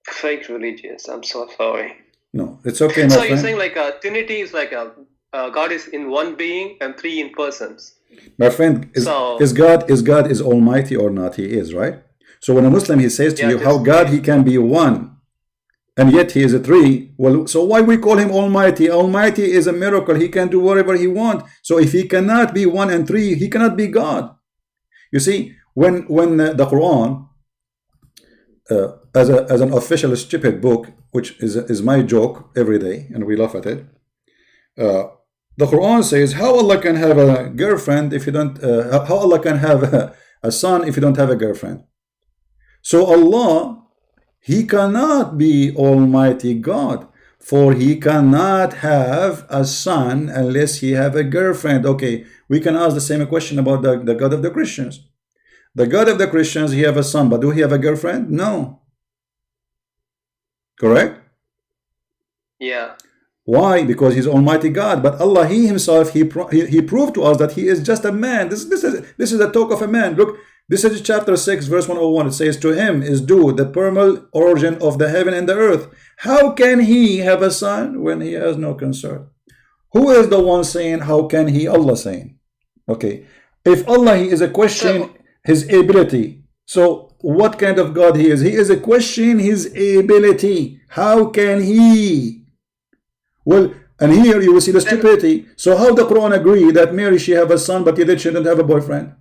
Fake religious. I'm so sorry. No, it's okay. My so friend. You're saying like Trinity is like God is in one being and three in persons. My friend, is God is Almighty or not? He is, right? So when a Muslim he says to you how God he can be one, and yet he is a three. Well, so why we call him Almighty? Almighty is a miracle. He can do whatever he wants. So if he cannot be one and three, he cannot be God. You see, when the Quran, as an official stupid book, which is my joke every day, and we laugh at it. The Quran says how Allah can have a girlfriend if you don't. How Allah can have a son if you don't have a girlfriend. So Allah, he cannot be Almighty God, for he cannot have a son unless he have a girlfriend. Okay, we can ask the same question about the God of the Christians. The God of the Christians, he have a son, but do he have a girlfriend? No. Correct? Yeah. Why? Because he's Almighty God. But Allah, he himself, he proved to us that he is just a man. This is the talk of a man. Look, this is chapter 6, verse 101. It says, to him is due the primal origin of the heaven and the earth. How can he have a son when he has no concern? Who is the one saying, how can he? Allah saying. Okay. If Allah, he is a question his ability. So what kind of God he is? He is a question his ability. How can he? Well, and here you will see the stupidity. So how the Quran agree that Mary, she have a son, but yet she didn't have a boyfriend?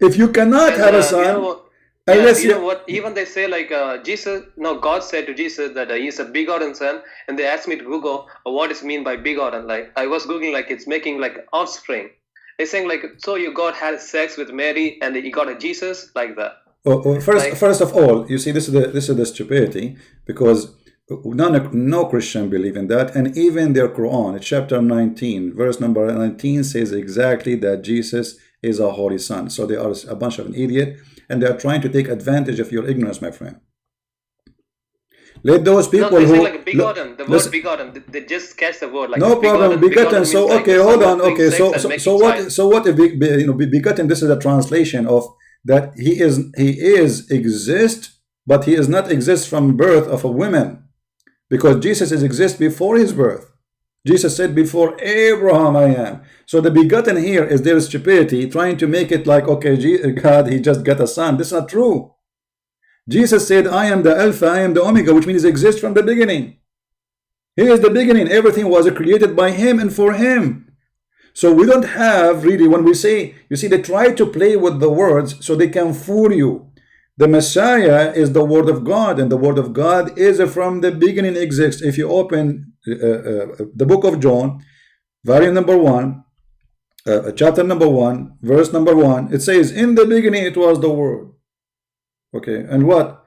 If you cannot have a son, unless you know what, even they say like Jesus, no, God said to Jesus that he's a begotten son, and they asked me to Google what is mean by begotten. Like I was googling, like it's making like offspring. They're saying like, so you God had sex with Mary and he got a Jesus like that. First of all, you see, this is the stupidity, because no Christian believe in that, and even their Quran, chapter 19, verse number 19 says exactly that Jesus is a holy son. So they are a bunch of an idiot, and they are trying to take advantage of your ignorance, my friend. Let those people who like begotten, the word begotten, they just catch the word like no problem, begotten. So okay, hold on. Okay, so what if begotten? This is a translation of that he is exist, but he is not exist from birth of a woman. Because Jesus is exist before his birth. Jesus said, before Abraham I am. So the begotten here is their stupidity, trying to make it like, okay, God, he just got a son. This is not true. Jesus said, I am the Alpha, I am the Omega, which means he exists from the beginning. He is the beginning. Everything was created by him and for him. So we don't have really, when we say, you see, they try to play with the words so they can fool you. The Messiah is the Word of God, and the Word of God is from the beginning exists. If you open the book of John, volume number 1, chapter number 1, verse number 1, it says, in the beginning it was the Word. Okay, and what?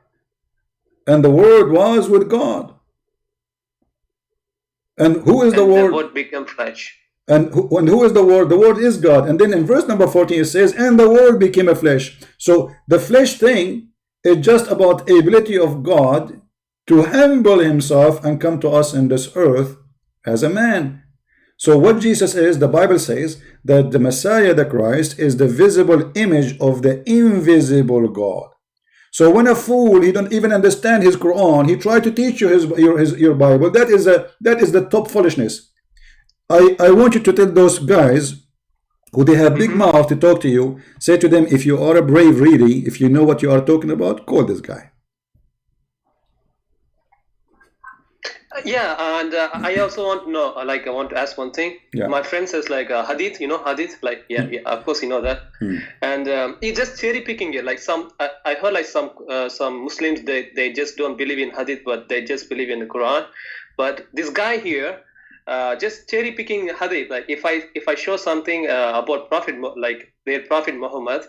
And the Word was with God. And who is the Word? The Word became flesh. And who is the Word? The Word is God. And then in verse number 14 it says, and the Word became a flesh. So the flesh thing is just about ability of God to humble himself and come to us in this earth as a man. So what Jesus is, the Bible says that the Messiah, the Christ, is the visible image of the invisible God. So when a fool, he don't even understand his Quran, he try to teach you your Bible, that is the top foolishness. I want you to tell those guys who they have big mouth to talk to you, say to them, if you are a brave really, if you know what you are talking about, call this guy. Yeah, and I also want to know, like, I want to ask one thing. Yeah. My friend says, like, hadith, you know, hadith, like, yeah, of course you know that. And he's just cherry picking it. Like I heard like some Muslims, they just don't believe in hadith, but they just believe in the Quran. But this guy here, just cherry picking hadith. Like if I show something about Prophet, like their Prophet Muhammad,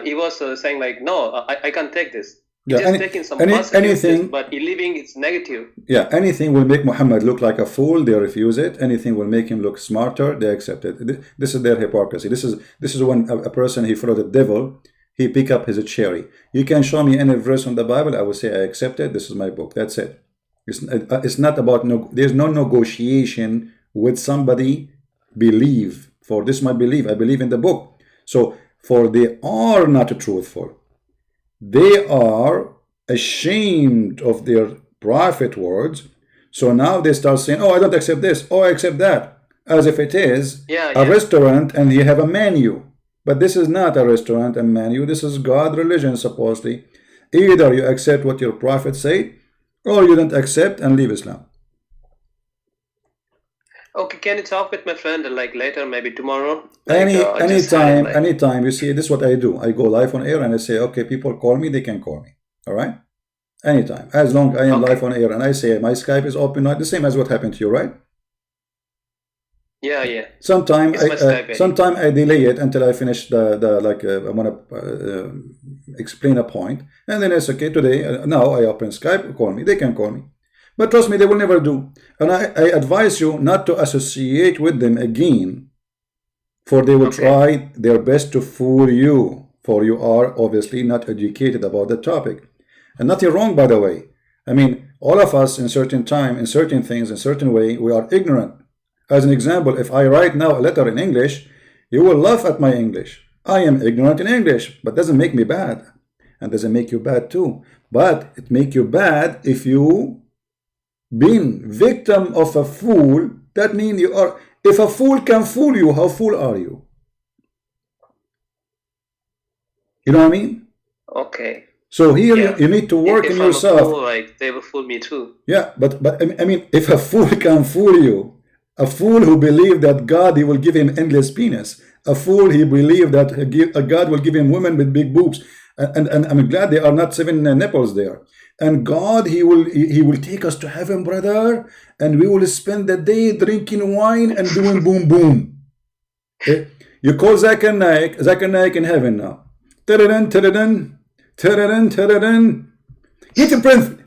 he was saying like, no, I can't take this. Yeah, just taking some anything, but believing it's negative. Yeah, anything will make Muhammad look like a fool, they refuse it. Anything will make him look smarter, they accept it. This is their hypocrisy. This is when a person, he followed the devil, he pick up his cherry. You can show me any verse in the Bible, I will say I accept it. This is my book. That's it. It's not about there's no negotiation with somebody. Believe, for this my belief. I believe in the book. So for they are not truthful. They are ashamed of their prophet words. So now they start saying, oh, I don't accept this. Oh, I accept that. As if it is a restaurant and you have a menu. But this is not a restaurant and menu. This is God religion, supposedly. Either you accept what your prophet say, or you don't accept and leave Islam. Okay, can you talk with my friend like later, maybe tomorrow? Anytime. You see, this is what I do. I go live on air and I say, okay, people call me, they can call me. All right? Anytime. As long as I am live on air and I say my Skype is open, the same as what happened to you, right? Yeah. Sometime I delay it until I finish I want to explain a point. And then it's okay, today, now I open Skype, call me. They can call me. But trust me, they will never do. And I advise you not to associate with them again, for they will try their best to fool you, for you are obviously not educated about the topic. And nothing wrong, by the way. I mean, all of us in certain time, in certain things, in certain way, we are ignorant. As an example, if I write now a letter in English, you will laugh at my English. I am ignorant in English, but doesn't make me bad. And doesn't make you bad too. But it make you bad if you being victim of a fool. That means you are, if a fool can fool you, how fool are you? You know what I mean? Okay. So here you need to work in yourself. If I'm a fool, like, they will fool me too. Yeah, but I mean, if a fool can fool you, a fool who believe that God, he will give him endless penis, a fool he believe that God will give him women with big boobs, and I'm glad there are not 7 nipples there. And God, he will take us to heaven, brother, and we will spend the day drinking wine and doing boom boom. You call Zakir Naik in heaven now. Taradan, taradan, taradan, taradan. Get him, Prince.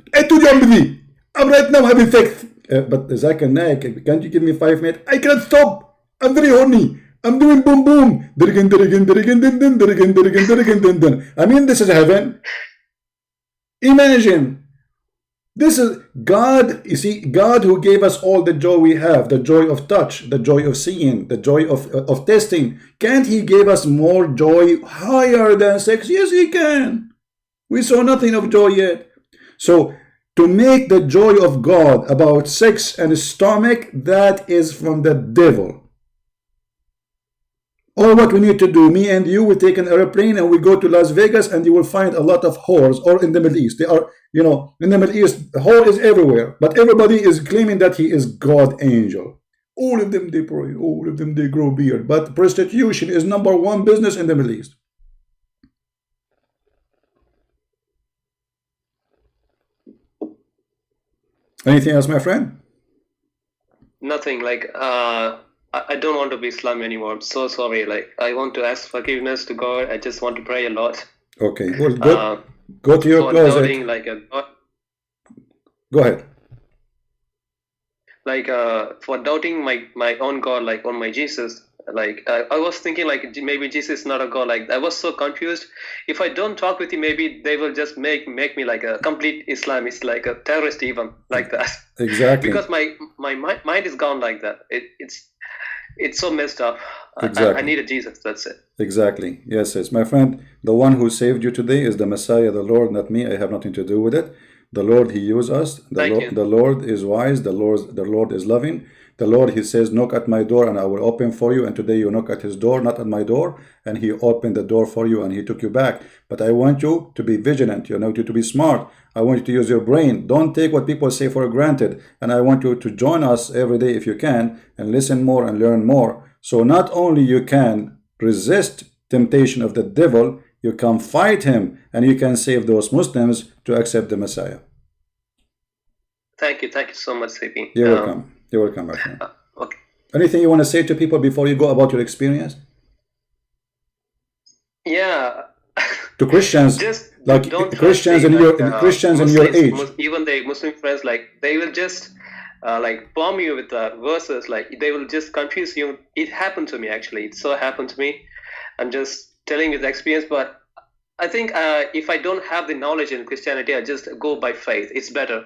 I'm right now having sex. But Zakir Naik, can't you give me 5 minutes? I can't stop. I'm very horny. I'm doing boom boom. I mean, this is heaven. Imagine, this is God. You see, God who gave us all the joy we have, the joy of touch, the joy of seeing, the joy of tasting. Can't he give us more joy higher than sex? Yes, he can. We saw nothing of joy yet. So to make the joy of God about sex and stomach, that is from the devil. Or what we need to do, me and you, we take an airplane and we go to Las Vegas, and you will find a lot of whores, or in the Middle East. They are, you know, in the Middle East, the whore is everywhere. But everybody is claiming that he is God angel. All of them, they pray. All of them, they grow beard. But prostitution is #1 business in the Middle East. Anything else, my friend? Nothing. Like, I don't want to be Islam anymore. I'm so sorry. Like, I want to ask forgiveness to God. I just want to pray a lot. Okay. Well, go to your closet. Like Go ahead. like for doubting my own God, like on my Jesus. Like I was thinking like maybe Jesus is not a God. Like I was so confused. If I don't talk with him, maybe they will just make me like a complete Islamist, like a terrorist, even like that. Exactly. Because my mind is gone like that. It's so messed up. Exactly. I need a Jesus. That's it. Exactly. Yes, yes. My friend, the one who saved you today is the Messiah, the Lord, not me. I have nothing to do with it. The Lord, he used us. The Lord is wise. The Lord is loving. The Lord, he says, knock at my door and I will open for you. And today you knock at his door, not at my door. And he opened the door for you and he took you back. But I want you to be vigilant. You know, to be smart. I want you to use your brain. Don't take what people say for granted. And I want you to join us every day if you can and listen more and learn more. So not only you can resist temptation of the devil, you can fight him and you can save those Muslims to accept the Messiah. Thank you so much, CP. You're welcome. You're welcome, my friend. Okay. Anything you want to say to people before you go about your experience? Yeah. To Christians, just like Christians in your age, even the Muslim friends, like they will just like bomb you with verses, like they will just confuse you. It happened to me actually. It so happened to me. I'm just telling you the experience, but I think if I don't have the knowledge in Christianity, I just go by faith. It's better.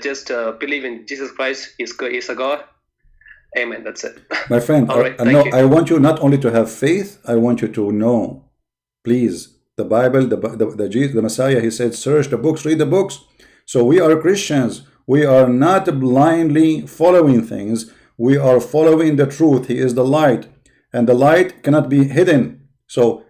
Just believe in Jesus Christ is a God. Amen. That's it. My friend, right, I want you not only to have faith, I want you to know. Please, the Bible, the Messiah, he said, search the books, read the books. So we are Christians. We are not blindly following things. We are following the truth. He is the light. And the light cannot be hidden. So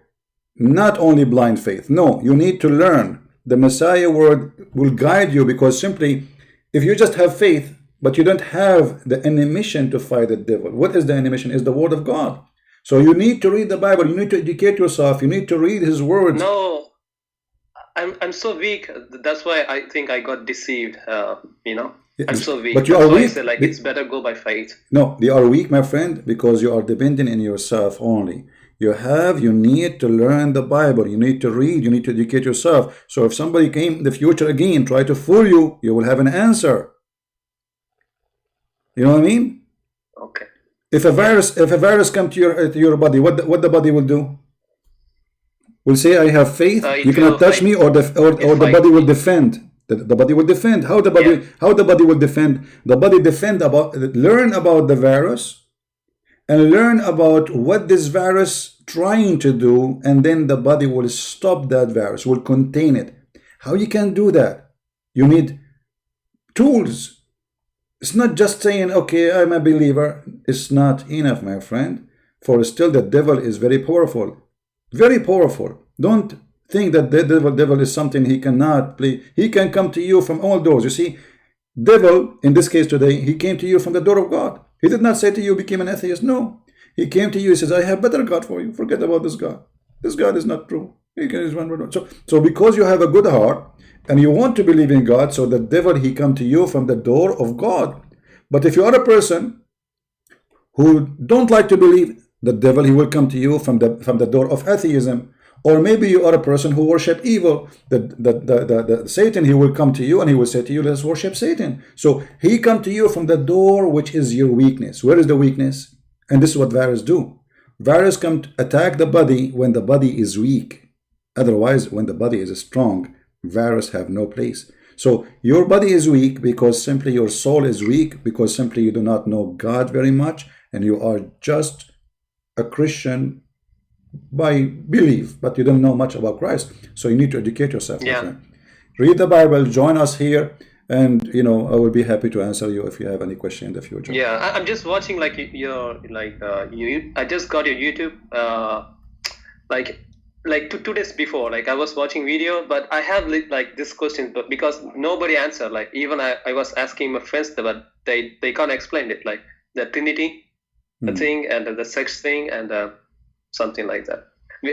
not only blind faith. No, you need to learn. The Messiah word will guide you, because simply if you just have faith, but you don't have the ammunition to fight the devil. What is the ammunition? Is the word of God. So you need to read the Bible. You need to educate yourself. You need to read his words. No, I'm so weak. That's why I think I got deceived. You know, I'm so weak. But you are weak. I said, like, it's better go by faith. No, you are weak, my friend, because you are dependent in yourself only. You need to learn the Bible. You need to read. You need to educate yourself. So if somebody came in the future again, try to fool you, you will have an answer. You know what I mean? Okay. If a virus comes to your body, what the body will do? Will say, I have faith. You cannot touch me, or the body will defend. The body will defend. How the body will defend? The body learn about the virus and learn about what this virus trying to do, and then the body will stop that virus, will contain it. How you can do that? You need tools. It's not just saying, okay, I'm a believer. It's not enough, my friend. For still the devil is very powerful. Very powerful. Don't think that the devil is something he cannot play. He can come to you from all doors. You see, devil, in this case today, he came to you from the door of God. He did not say to you, became an atheist. No. He came to you, he says, I have better God for you. Forget about this God. This God is not true. So because you have a good heart and you want to believe in God, so the devil, he come to you from the door of God. But if you are a person who don't like to believe, the devil, he will come to you from the door of atheism. Or maybe you are a person who worship evil. The Satan, he will come to you and he will say to you, let's worship Satan. So he come to you from the door which is your weakness. Where is the weakness? And this is what virus do. Virus come to attack the body when the body is weak. Otherwise, when the body is strong, virus have no place. So your body is weak because simply your soul is weak, because simply you do not know God very much, and you are just a Christian by belief, but you don't know much about Christ. So you need to educate yourself. Yeah. Read the Bible, join us here, and I will be happy to answer you if you have any question in the future. Yeah, I'm just watching like your I just got your YouTube like 2 days before. Like I was watching video, but I have like this question, but because nobody answered. Like even I was asking my friends, but they can't explain it. Like the Trinity, the thing, and the sex thing, and something like that.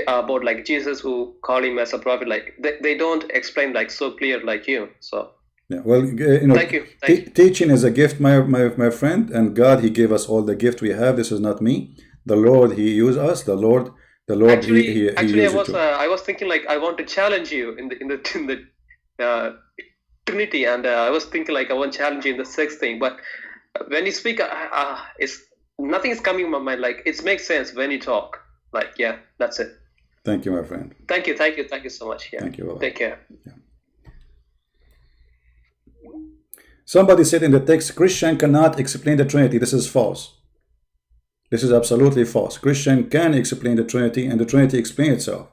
About like Jesus, who call him as a prophet. Like they don't explain like so clear like you. So. Yeah, well, thank you. Teaching is a gift, my friend, and God, he gave us all the gift we have. This is not me. The Lord, he used us. The Lord. Actually, I was thinking like I want to challenge you in the Trinity, and I was thinking like I want to challenge you in the sex thing. But when you speak, it's nothing is coming in my mind. Like it makes sense when you talk. Like yeah, that's it. Thank you, my friend. Thank you so much. Yeah. Thank you. Bye-bye. Take care. Yeah. Somebody said in the text, Christian cannot explain the Trinity. This is false. This is absolutely false. Christian can explain the Trinity, and the Trinity explains itself.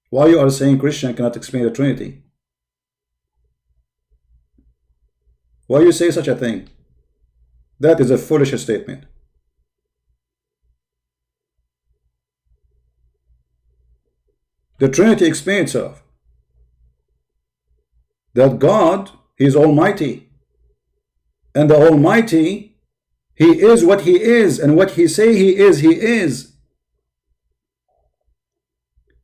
Why you are saying Christian cannot explain the Trinity? Why you say such a thing? That is a foolish statement. The Trinity explains itself. That God, He is Almighty. And the Almighty, He is what He is, and what He say He is, He is.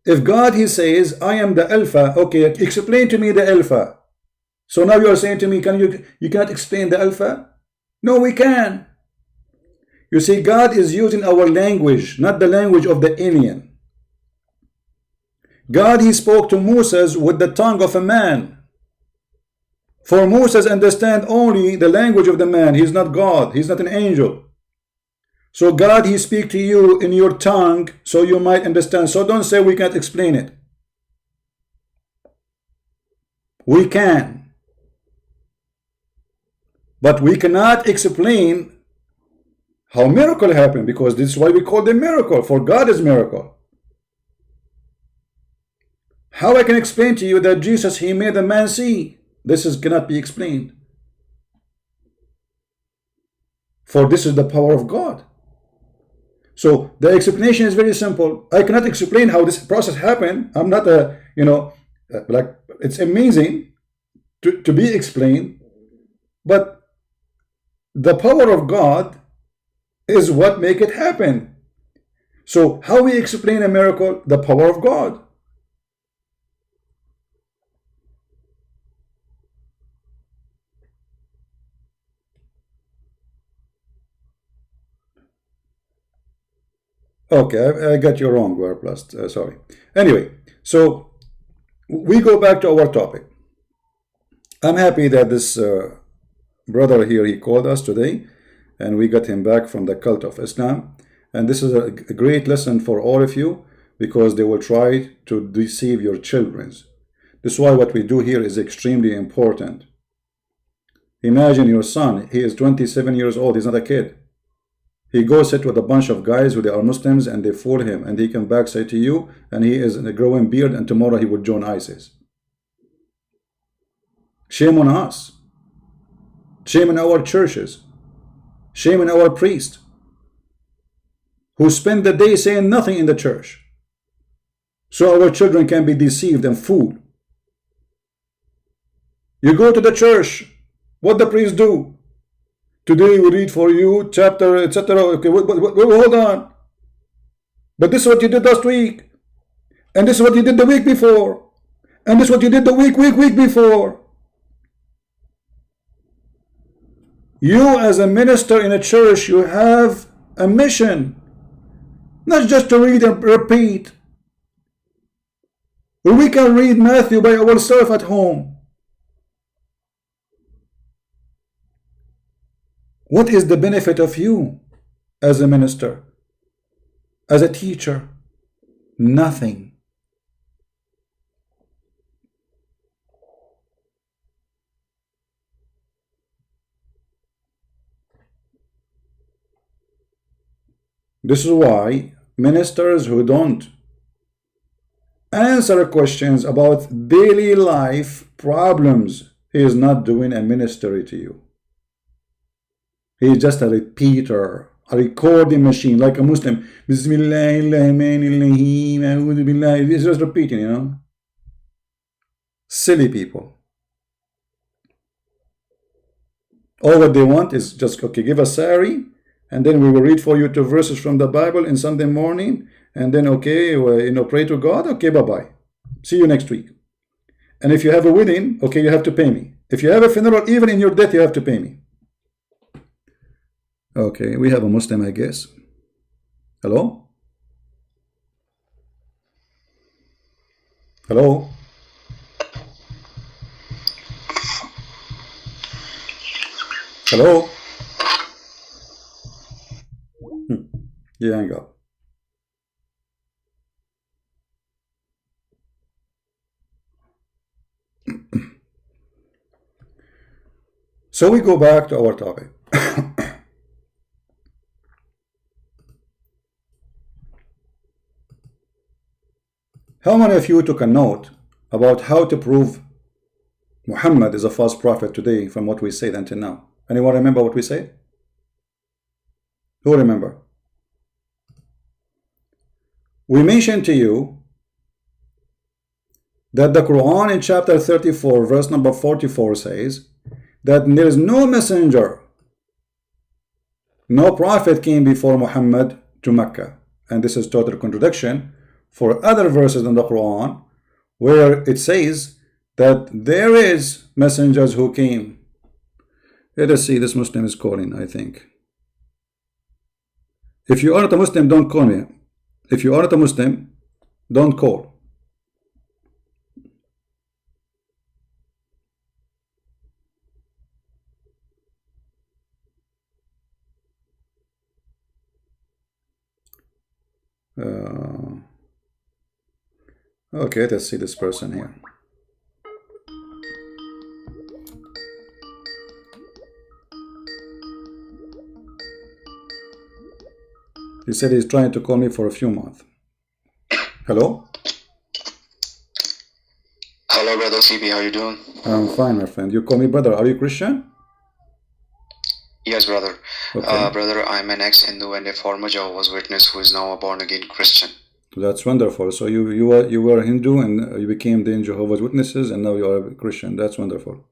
If God, He says, I am the Alpha, okay, explain to me the Alpha. So now you are saying to me, you cannot explain the Alpha? No, we can. You see, God is using our language, not the language of the alien. God, He spoke to Moses with the tongue of a man. For Moses understand only the language of the man. He's not God. He's not an angel. So God, He speak to you in your tongue so you might understand. So don't say we can't explain it. We can. But we cannot explain how miracle happened, because this is why we call them miracle. For God is miracle. How I can explain to you that Jesus, He made a man see? This cannot be explained. For this is the power of God. So the explanation is very simple. I cannot explain how this process happened. I'm not a, like, it's amazing to be explained. But the power of God is what make it happen. So how we explain a miracle? The power of God. Okay, I got you wrong, Warplast. Sorry. Anyway, so we go back to our topic. I'm happy that this brother here, he called us today, and we got him back from the cult of Islam. And this is a great lesson for all of you, because they will try to deceive your children. This is why what we do here is extremely important. Imagine your son, he is 27 years old, he's not a kid. He goes sit with a bunch of guys who they are Muslims, and they fool him, and he come back say to you, and he is in a growing beard, and tomorrow he will join ISIS. Shame on us. Shame on our churches. Shame on our priests, who spend the day saying nothing in the church, so our children can be deceived and fooled. You go to the church, what the priests do? Today we read for you chapter, etc. Okay, hold on. But this is what you did last week, and this is what you did the week before, and this is what you did the week before. You as a minister in a church, you have a mission, not just to read and repeat. We can read Matthew by ourselves at home. What is the benefit of you as a minister, as a teacher? Nothing. This is why ministers who don't answer questions about daily life problems, he is not doing a ministry to you. He is just a repeater, a recording machine, like a Muslim. Bismillahirrahmanirrahim. He's just repeating, Silly people. All what they want is just, okay, give us sari, and then we will read for you 2 verses from the Bible in Sunday morning, and then, okay, pray to God. Okay, bye-bye. See you next week. And if you have a wedding, okay, you have to pay me. If you have a funeral, even in your death, you have to pay me. Okay, we have a Muslim, I guess. Hello? Hello? Hello? You hang up. So we go back to our topic. How many of you took a note about how to prove Muhammad is a false prophet today from what we said until now? Anyone remember what we said? Who remember? We mentioned to you that the Quran in chapter 34 verse number 44 says that there is no messenger, no prophet came before Muhammad to Mecca. And this is total contradiction for other verses in the Quran where it says that there is messengers who came. Let us see, this Muslim is calling, I think. If you are not a Muslim, don't call me. If you are not a Muslim, don't call. Okay, let's see this person here. He said he's trying to call me for a few months. Hello? Hello, brother CB, how you doing? I'm fine, my friend. You call me brother. Are you Christian? Yes, brother. Okay. Brother, I'm an ex-Hindu and a former Jehovah's Witness who is now a born-again Christian. That's wonderful. So you were Hindu and you became the Jehovah's Witnesses and now you are a Christian. That's wonderful.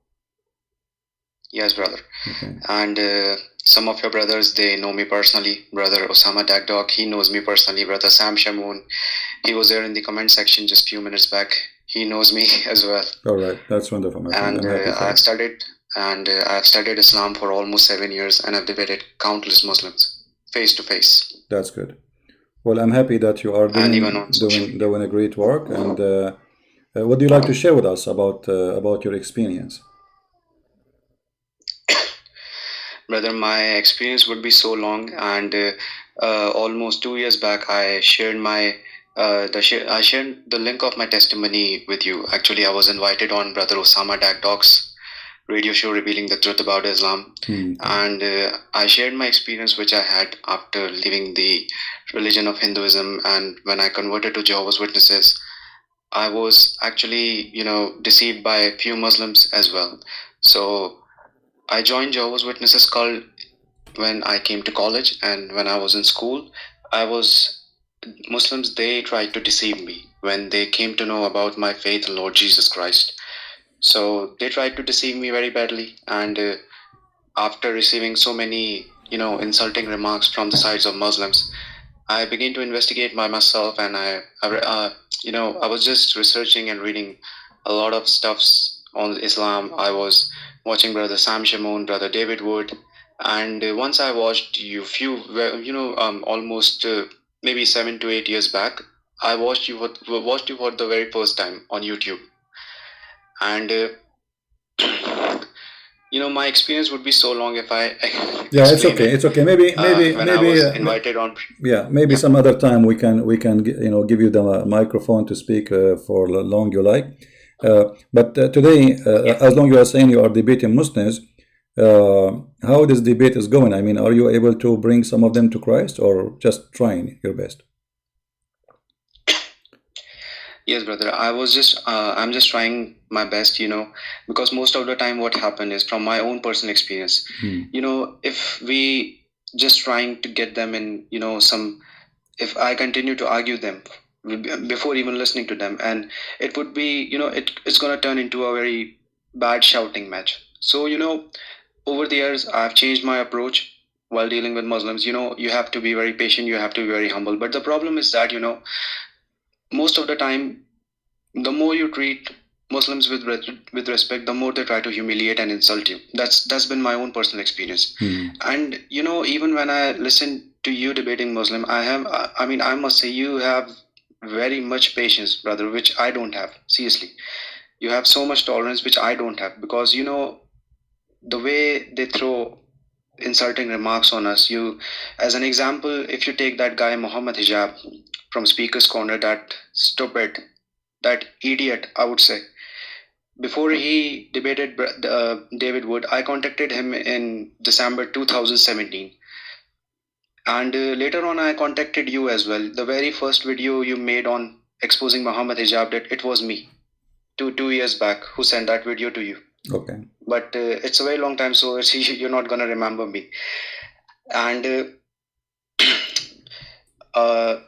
Yes, brother. Okay. And some of your brothers, they know me personally. Brother Osama Dagdog, he knows me personally. Brother Sam Shamoon, he was there in the comment section just a few minutes back. He knows me as well. All right, that's wonderful, my friend. And I've studied Islam for almost 7 years, and I've debated countless Muslims face to face. That's good. Well, I'm happy that you are doing a great work. And what do you like to share with us about your experience? Brother, my experience would be so long, and almost 2 years back, I shared I shared the link of my testimony with you. Actually, I was invited on Brother Osama Dagdog's radio show, Revealing the Truth About Islam, and I shared my experience which I had after leaving the religion of Hinduism, and when I converted to Jehovah's Witnesses. I was actually, deceived by a few Muslims as well. So I joined Jehovah's Witnesses cult when I came to college, and when I was in school, Muslims, they tried to deceive me when they came to know about my faith in Lord Jesus Christ. So they tried to deceive me very badly, and after receiving so many, insulting remarks from the sides of Muslims, I began to investigate by myself, and I was just researching and reading a lot of stuffs on Islam. I was watching Brother Sam Shamoon, Brother David Wood, and once I watched almost maybe 7 to 8 years back, I watched you for the very first time on YouTube, and my experience would be so long if I it's okay. Maybe I was invited on. Maybe some other time we can give you the microphone to speak for long you like. But today, as long as you are saying you are debating Muslims, how this debate is going? I mean, are you able to bring some of them to Christ, or just trying your best? Yes, brother. I'm just trying my best, because most of the time what happened is, from my own personal experience, if we just trying to get them in, if I continue to argue them before even listening to them, and it would be, it's going to turn into a very bad shouting match. So, over the years, I've changed my approach while dealing with Muslims. You have to be very patient, you have to be very humble. But the problem is that, most of the time, the more you treat Muslims with respect, the more they try to humiliate and insult you. That's been my own personal experience. And even when I listen to you debating Muslim, I must say you have very much patience, brother, which I don't have. Seriously, you have so much tolerance which I don't have, because the way they throw insulting remarks on us. You, as an example, if you take that guy Mohammed Hijab from Speaker's Corner, that stupid, that idiot, I would say. Before he debated David Wood, I contacted him in December 2017. And later on, I contacted you as well. The very first video you made on exposing Mohammed Hijab, it was me, two years back, who sent that video to you. Okay. But it's a very long time, so you're not gonna remember me. And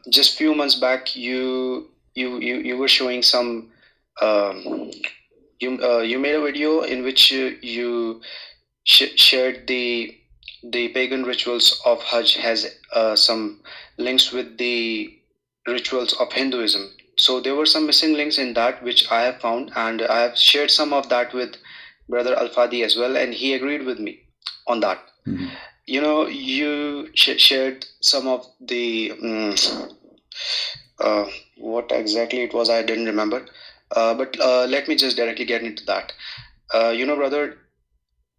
just few months back, you were showing some. You made a video in which you shared the pagan rituals of Hajj has some links with the rituals of Hinduism. So there were some missing links in that which I have found, and I have shared some of that with Brother Al-Fadi as well, and he agreed with me on that. Mm-hmm. You know, you shared some of the what exactly it was, I didn't remember. But let me just directly get into that. You know, brother,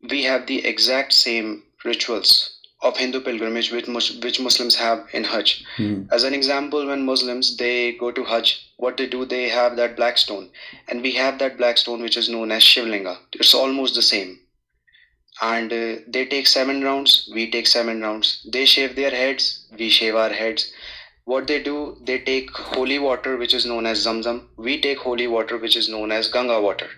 we have the exact same rituals of Hindu pilgrimage which Muslims have in Hajj. As an example, when Muslims, they go to Hajj, what they do, they have that black stone, and we have that black stone which is known as Shivlinga. It's almost the same. And they take 7 rounds, we take 7 rounds. They shave their heads, we shave our heads. What they do, they take holy water which is known as Zamzam. We take holy water which is known as Ganga water.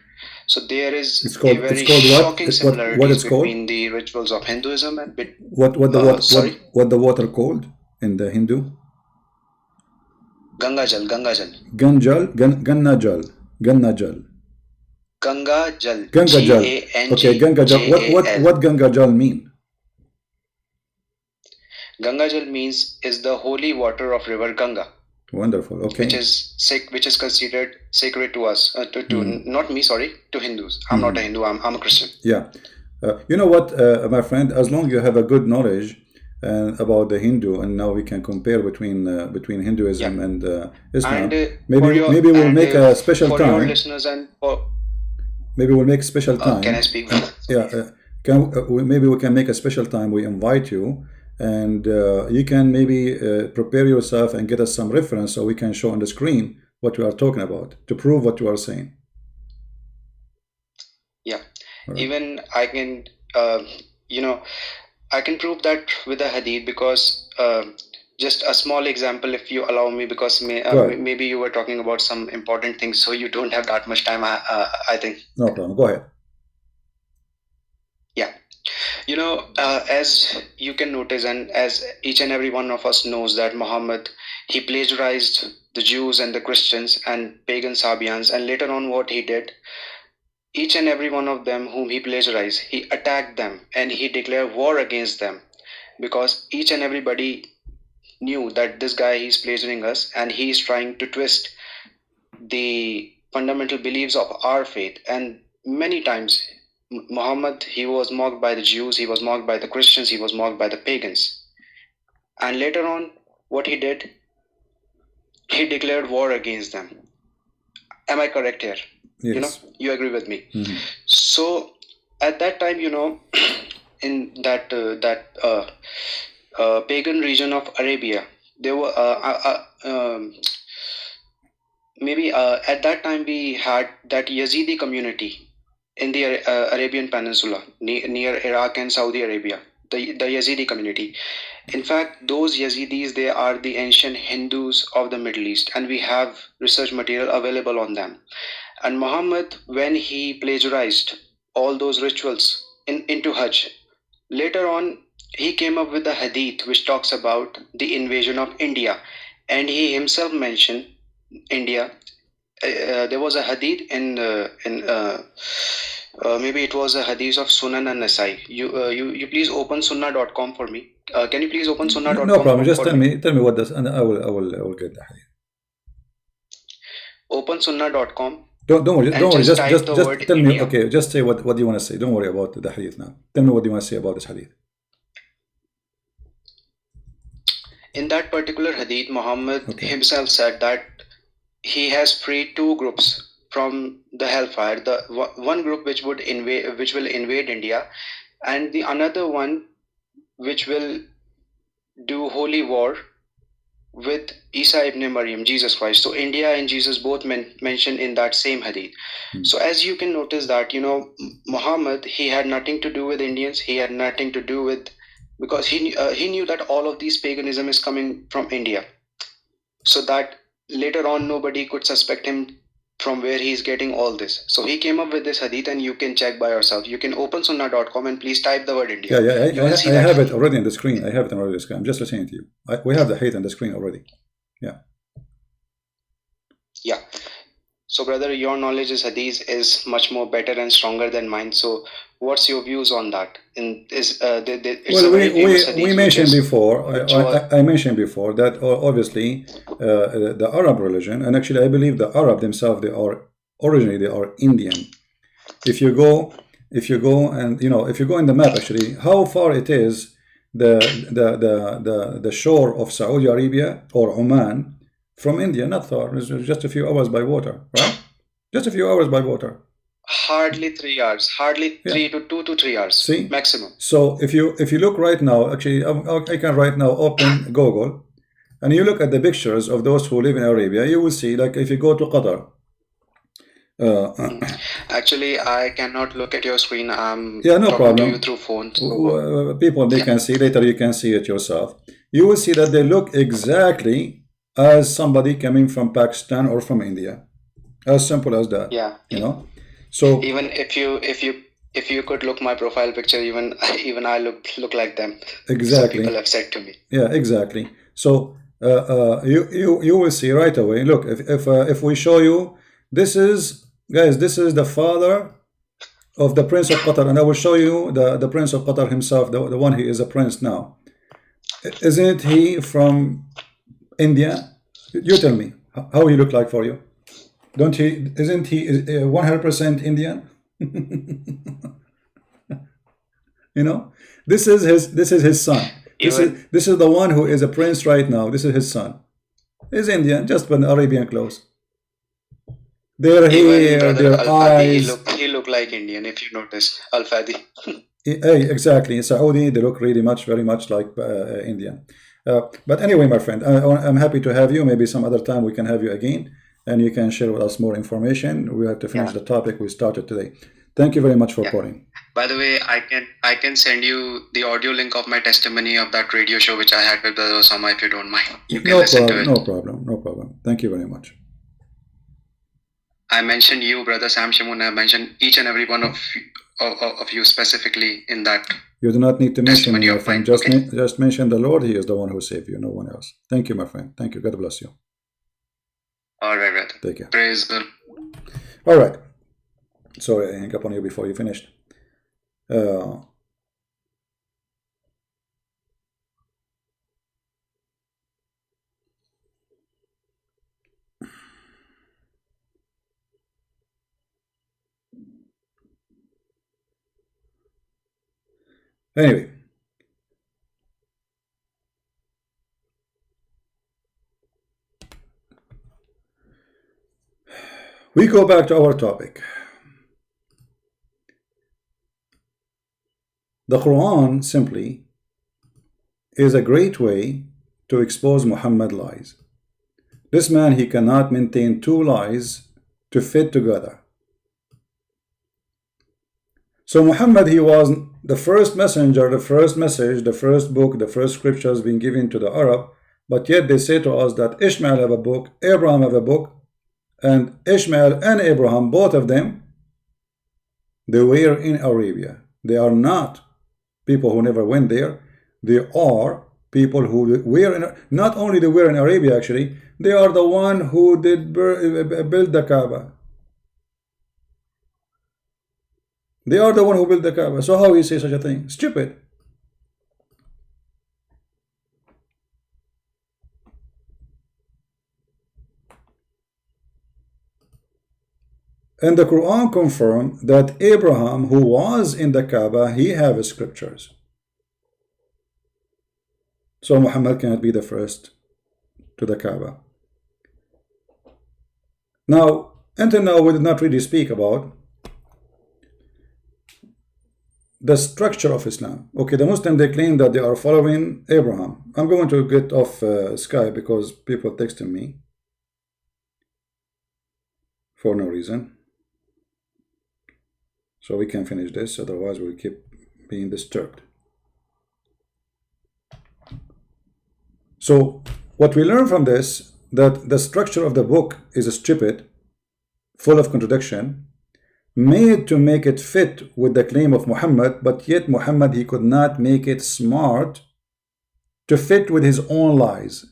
So there is a very shocking similarity between the rituals of Hinduism and what the water called in the Hindu? Ganga Jal. Ganjal, Gannajal. Ganga Jal. Gangajal. Okay, Gangajal. What Gangajal mean? Gangajal means is the holy water of river Ganga. Wonderful. Okay. Which is considered sacred to us, not me, sorry, to Hindus. I'm not a Hindu. I'm a Christian. Yeah. You know what, my friend? As long as you have a good knowledge about the Hindu, and now we can compare between Hinduism and Islam. And, maybe we'll make a special time. For your listeners and for maybe we'll make a special time. Can I speak? Maybe we can make a special time. We invite you. And you can maybe prepare yourself and get us some reference so we can show on the screen what we are talking about to prove what you are saying. Yeah. Right. Even I can, I can prove that with a hadith because just a small example, if you allow me, because maybe you were talking about some important things, so you don't have that much time, I think. No problem. Go ahead. Yeah. You know, as you can notice, and as each and every one of us knows, that Muhammad, he plagiarized the Jews and the Christians and pagan Serbians, and later on what he did, each and every one of them whom he plagiarized, he attacked them and he declared war against them, because each and everybody knew that this guy, he's plagiarizing us and he's trying to twist the fundamental beliefs of our faith. And many times Muhammad, he was mocked by the Jews, he was mocked by the Christians, he was mocked by the pagans. And later on, what he did, he declared war against them. Am I correct here? Yes. You know, you agree with me. So at that time, you know, in that pagan region of Arabia, there were at that time we had that Yazidi community in the Arabian Peninsula, near Iraq and Saudi Arabia, the Yazidi community. In fact, those Yazidis, they are the ancient Hindus of the Middle East, and we have research material available on them. And Muhammad, when he plagiarized all those rituals into Hajj, later on, he came up with a hadith which talks about the invasion of India, and he himself mentioned India. There was a hadith in maybe it was a hadith of Sunan and Nasai. You please open sunnah.com for me. Can you please open sunnah.com? No problem. Just tell me what this, and I will get the hadith. Open sunnah.com. Don't worry. Just tell me. Okay, just say what do you want to say. Don't worry about the hadith now. Tell me what you want to say about this hadith. In that particular hadith, Muhammad himself said that he has freed 2 groups from the hellfire. The one group which will invade India, and the another one which will do holy war with Isa ibn Maryam, Jesus Christ. So India and Jesus both mentioned in that same hadith. So as you can notice that, Muhammad, he had nothing to do with Indians. He had nothing to do with, because he knew that all of these paganism is coming from India. So that later on nobody could suspect him from where he's getting all this. So he came up with this hadith, and you can check by yourself. You can open sunnah.com and please type the word India. I have it already on the screen. I have it already on the screen. I'm just listening to you. We have the hadith on the screen already. Yeah. So brother, your knowledge is hadith is much more better and stronger than mine. So what's your views on that? We mentioned before, I mentioned before that obviously the Arab religion, and actually I believe the Arab themselves, they are Indian. If you go and if you go in the map, actually how far it is the shore of Saudi Arabia or Oman from India, not far. It's just a few hours by water, right? Just a few hours by water. Hardly 3 hours. Hardly 2 to 3 hours. See? Maximum. So if you look right now, actually I can right now open Google, and you look at the pictures of those who live in Arabia, you will see, like if you go to Qatar. Actually, I cannot look at your screen. I'm no problem. To you through phone. So. People, they can see later. You can see it yourself. You will see that they look exactly as somebody coming from Pakistan or from India. As simple as that. Yeah. So even if you could look my profile picture, even I look like them. Exactly. So people have said to me. Yeah, exactly. So you will see right away. Look, if we show you, this is, guys, this is the father of the Prince of Qatar, and I will show you the Prince of Qatar himself, the one he is a prince now. Isn't he from India? You tell me how he look like for you. Isn't he 100% Indian? This is his son. This is the one who is a prince right now. This is his son. He's Indian, just with Arabian clothes. Their hair, their eyes. He look like Indian, if you notice. Al-Fadi. Exactly. In Saudi, they look really very much like Indian. But anyway, my friend, I'm happy to have you. Maybe some other time we can have you again, and you can share with us more information. We have to finish the topic we started today. Thank you very much for calling. By the way, I can send you the audio link of my testimony of that radio show which I had with Brother Osama, if you don't mind. You can listen to it. No problem. Thank you very much. I mentioned you, Brother Sam Shamoon. I mentioned each and every one of you specifically in that. You do not need to mention me, my friend. Just mention the Lord. He is the one who saved you, no one else. Thank you, my friend. Thank you. God bless you. All right, brother. Take care. Praise God. All right. Sorry, I hung up on you before you finished. Anyway, we go back to our topic. The Quran simply is a great way to expose Muhammad lies. This man, he cannot maintain two lies to fit together. So Muhammad, he was the first messenger, the first message, the first book, the first scriptures being given to the Arab, but yet they say to us that Ishmael have a book, Abraham have a book, and Ishmael and Abraham, both of them, they were in Arabia. They are not people who never went there. They are people who were in, not only they were in Arabia, actually, they are the one who did build the Kaaba. They are the one who built the Kaaba. So how you say such a thing? Stupid. And the Quran confirmed that Abraham, who was in the Kaaba, he have scriptures. So Muhammad cannot be the first to the Kaaba. Now, until now, we did not really speak about the structure of Islam. Okay, the Muslim, they claim that they are following Abraham. I'm going to get off Skype because people texting me for no reason. So we can finish this, otherwise we'll keep being disturbed. So what we learn from this, that the structure of the book is stupid, full of contradiction, made to make it fit with the claim of Muhammad, but yet Muhammad, he could not make it smart to fit with his own lies.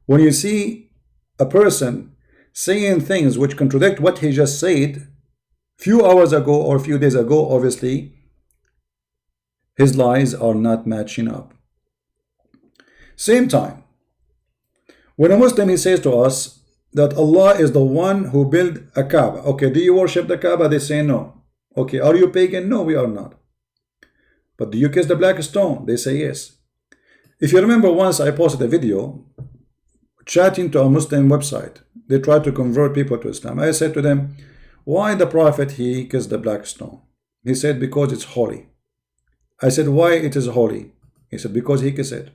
When you see a person saying things which contradict what he just said few hours ago or a few days ago, obviously his lies are not matching up. Same time, when a Muslim, he says to us that Allah is the one who built a Kaaba. Okay, do you worship the Kaaba? They say no. Okay, are you pagan? No, we are not. But do you kiss the black stone? They say yes. If you remember, once I posted a video chatting to a Muslim website. They tried to convert people to Islam. I said to them, why the Prophet, he kissed the black stone? He said, because it's holy. I said, why it is holy? He said, because he kissed it.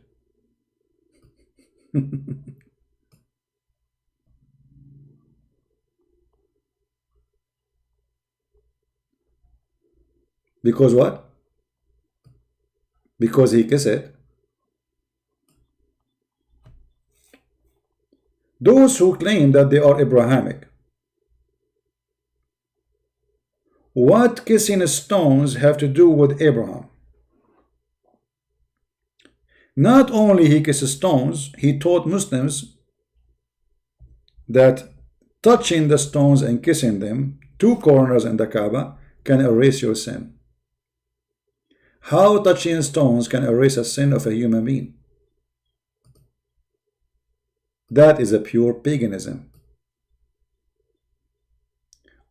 Because what? Because he kissed it. Those who claim that they are Abrahamic, what kissing stones have to do with Abraham? Not only he kissed stones, he taught Muslims that touching the stones and kissing them, two corners in the Kaaba, can erase your sin. How touching stones can erase a sin of a human being? That is a pure paganism.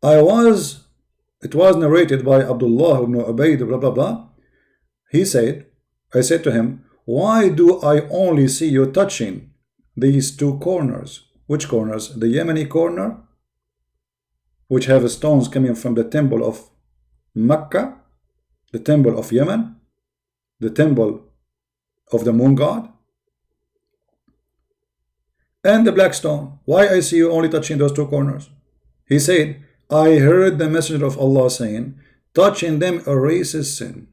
It was narrated by Abdullah ibn Ubayd, blah blah blah. He said, I said to him, why do I only see you touching these two corners? Which corners? The Yemeni corner, which have stones coming from the temple of Mecca, the temple of Yemen, the temple of the moon god, and the black stone. Why I see you only touching those two corners? He said, I heard the messenger of Allah saying, touching them erases sin.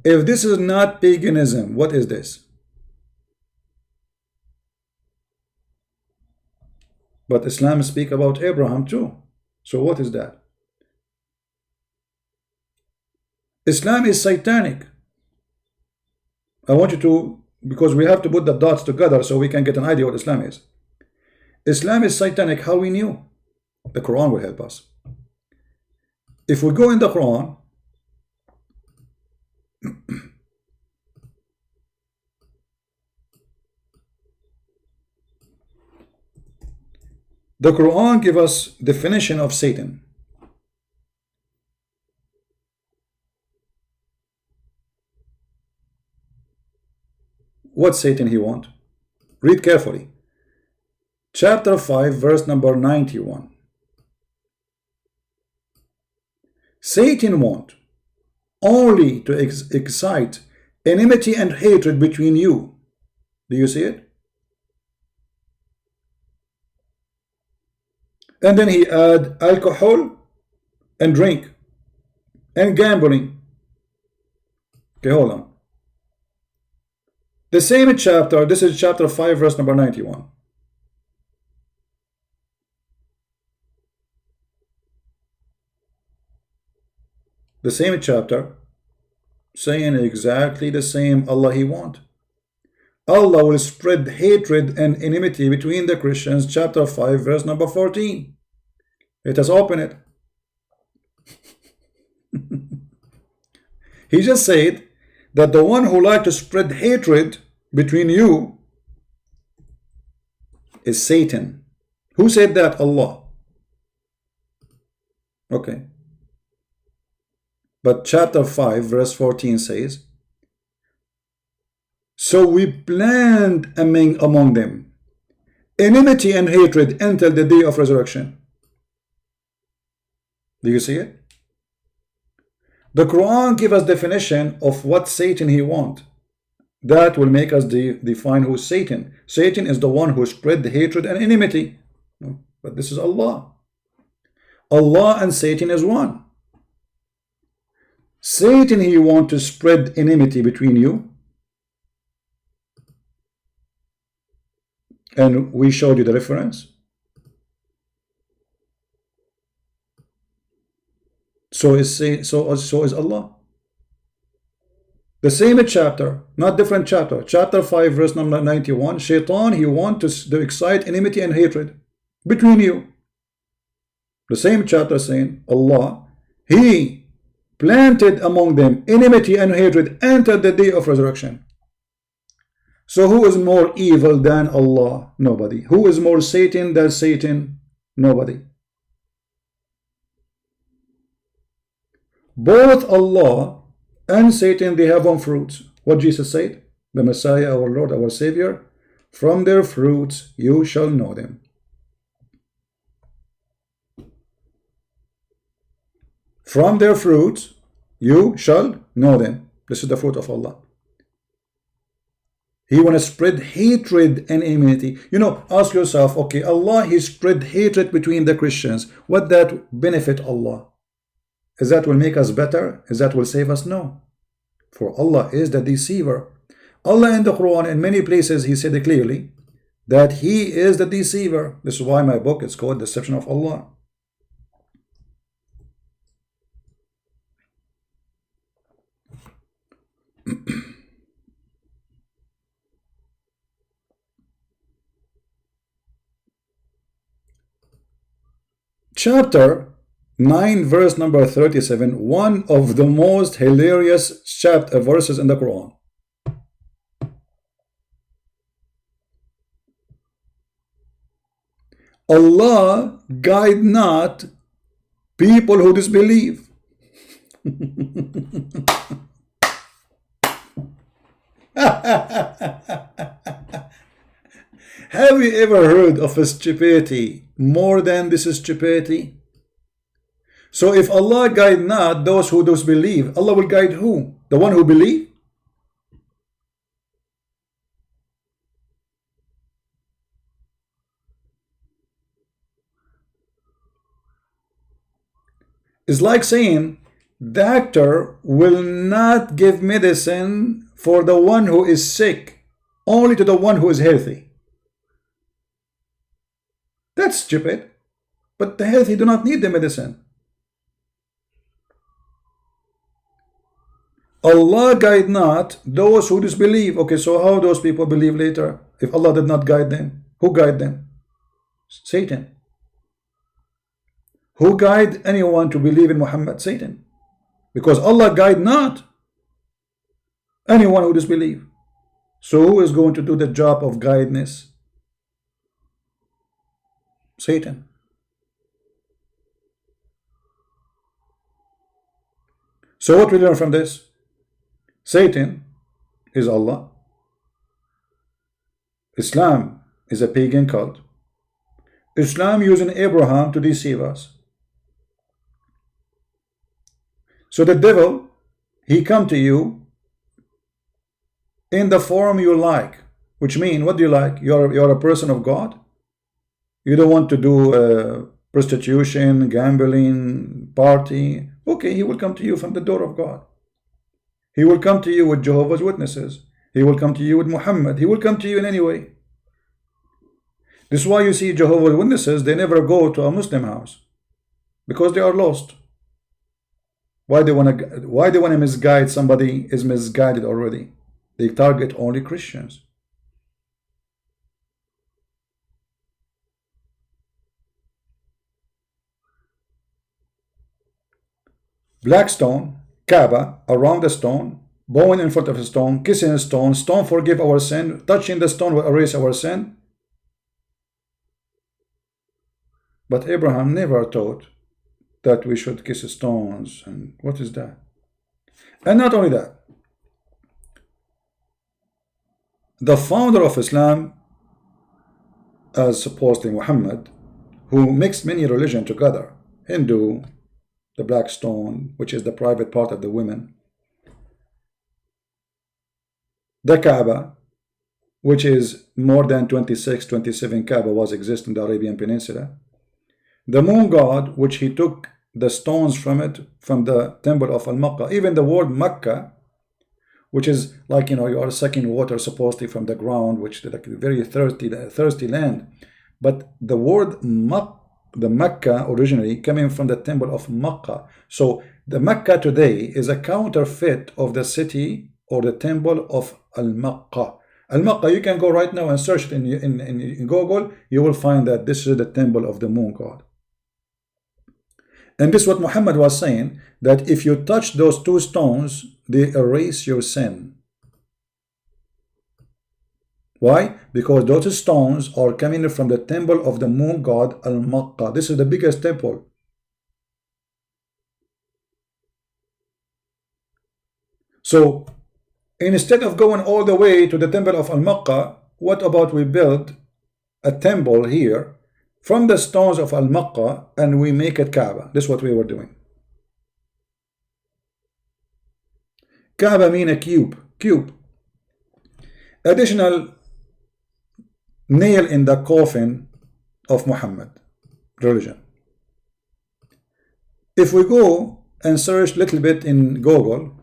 If this is not paganism, what is this? But Islam speak about Abraham too. So what is that? Islam is satanic. I want you to, because we have to put the dots together so we can get an idea what Islam is. Islam is satanic. How we knew? The Quran will help us. If we go in the Quran, the Quran gives us definition of Satan. What Satan he want? Read carefully. Chapter 5, verse number 91. Satan want only to excite enmity and hatred between you. Do you see it? And then he add alcohol and drink and gambling. Okay, hold on. The same chapter, this is chapter 5, verse number 91. The same chapter, saying exactly the same Allah he want. Allah will spread hatred and enmity between the Christians, chapter 5, verse number 14. Let us open it. He just said that the one who like to spread hatred between you is Satan. Who said that? Allah. Okay. But chapter 5 verse 14 says, so we planned among them enmity and hatred until the day of resurrection. Do you see it? The Quran gives us definition of what Satan he want. That will make us define who's Satan. Satan is the one who spread the hatred and enmity. But this is Allah. Allah and Satan is one. Satan he want to spread enmity between you. And we showed you the reference. So is Allah. The same chapter, not different chapter. Chapter 5, verse number 91. Shaitan, he wants to excite enmity and hatred between you. The same chapter saying, Allah, he planted among them enmity and hatred until the day of resurrection. So who is more evil than Allah? Nobody. Who is more Satan than Satan? Nobody. Both Allah and Satan, they have one fruit. What Jesus said, the Messiah, our Lord, our Savior, from their fruits you shall know them. From their fruits you shall know them. This is the fruit of Allah. He want to spread hatred and enmity. You know, ask yourself, okay, Allah, he spread hatred between the Christians. What that benefit Allah? Is that will make us better? Is that will save us? No. For Allah is the deceiver. Allah in the Quran, in many places, he said clearly that he is the deceiver. This is why my book is called Deception of Allah. Chapter 9, verse number 37, one of the most hilarious verses in the Quran. Allah guide not people who disbelieve. Have you ever heard of a stupidity more than this is stupidity? So if Allah guide not those who disbelieve, Allah will guide who? The one who believe? It's like saying doctor will not give medicine for the one who is sick, only to the one who is healthy. That's stupid. But the healthy do not need the medicine. Allah guide not those who disbelieve. Okay, so how those people believe later? If Allah did not guide them, who guide them? Satan. Who guide anyone to believe in Muhammad? Satan. Because Allah guide not anyone who disbelieve. So who is going to do the job of guidance? Satan. So what we learn from this? Satan is Allah. Islam is a pagan cult. Islam using Abraham to deceive us. So the devil, he come to you in the form you like, which means, what do you like? You're a person of God. You don't want to do prostitution, gambling, party. Okay, he will come to you from the door of God. He will come to you with Jehovah's Witnesses. He will come to you with Muhammad. He will come to you in any way. This is why you see Jehovah's Witnesses, they never go to a Muslim house, because they are lost. Why they want to misguide somebody is misguided already. They target only Christians. Black stone, Kaaba, around the stone, bowing in front of the stone, kissing a stone, stone forgive our sin, touching the stone will erase our sin. But Abraham never taught that we should kiss stones. And what is that? And not only that, the founder of Islam, as supposedly Muhammad, who mixed many religions together, Hindu, the black stone, which is the private part of the women, the Kaaba, which is more than 26, 27 Kaaba was exist in the Arabian Peninsula, the moon god, which he took the stones from it, from the temple of Al-Makkah. Even the word Makkah, which is like, you know, you are sucking water supposedly from the ground, which is like a very thirsty land. But the word the Mecca originally coming from the temple of Makkah. So the Mecca today is a counterfeit of the city or the temple of Al-Makkah. Al-Makkah, you can go right now and search it in Google. You will find that this is the temple of the moon god. And this is what Muhammad was saying, that if you touch those two stones, they erase your sin. Why? Because those stones are coming from the temple of the moon god Al-Makkah. This is the biggest temple. So instead of going all the way to the temple of Al-Makkah, what about we build a temple here from the stones of Al-Makkah and we make it Kaaba? This is what we were doing. Kaaba mean a cube. Additional nail in the coffin of Muhammad religion. If we go and search a little bit in Google,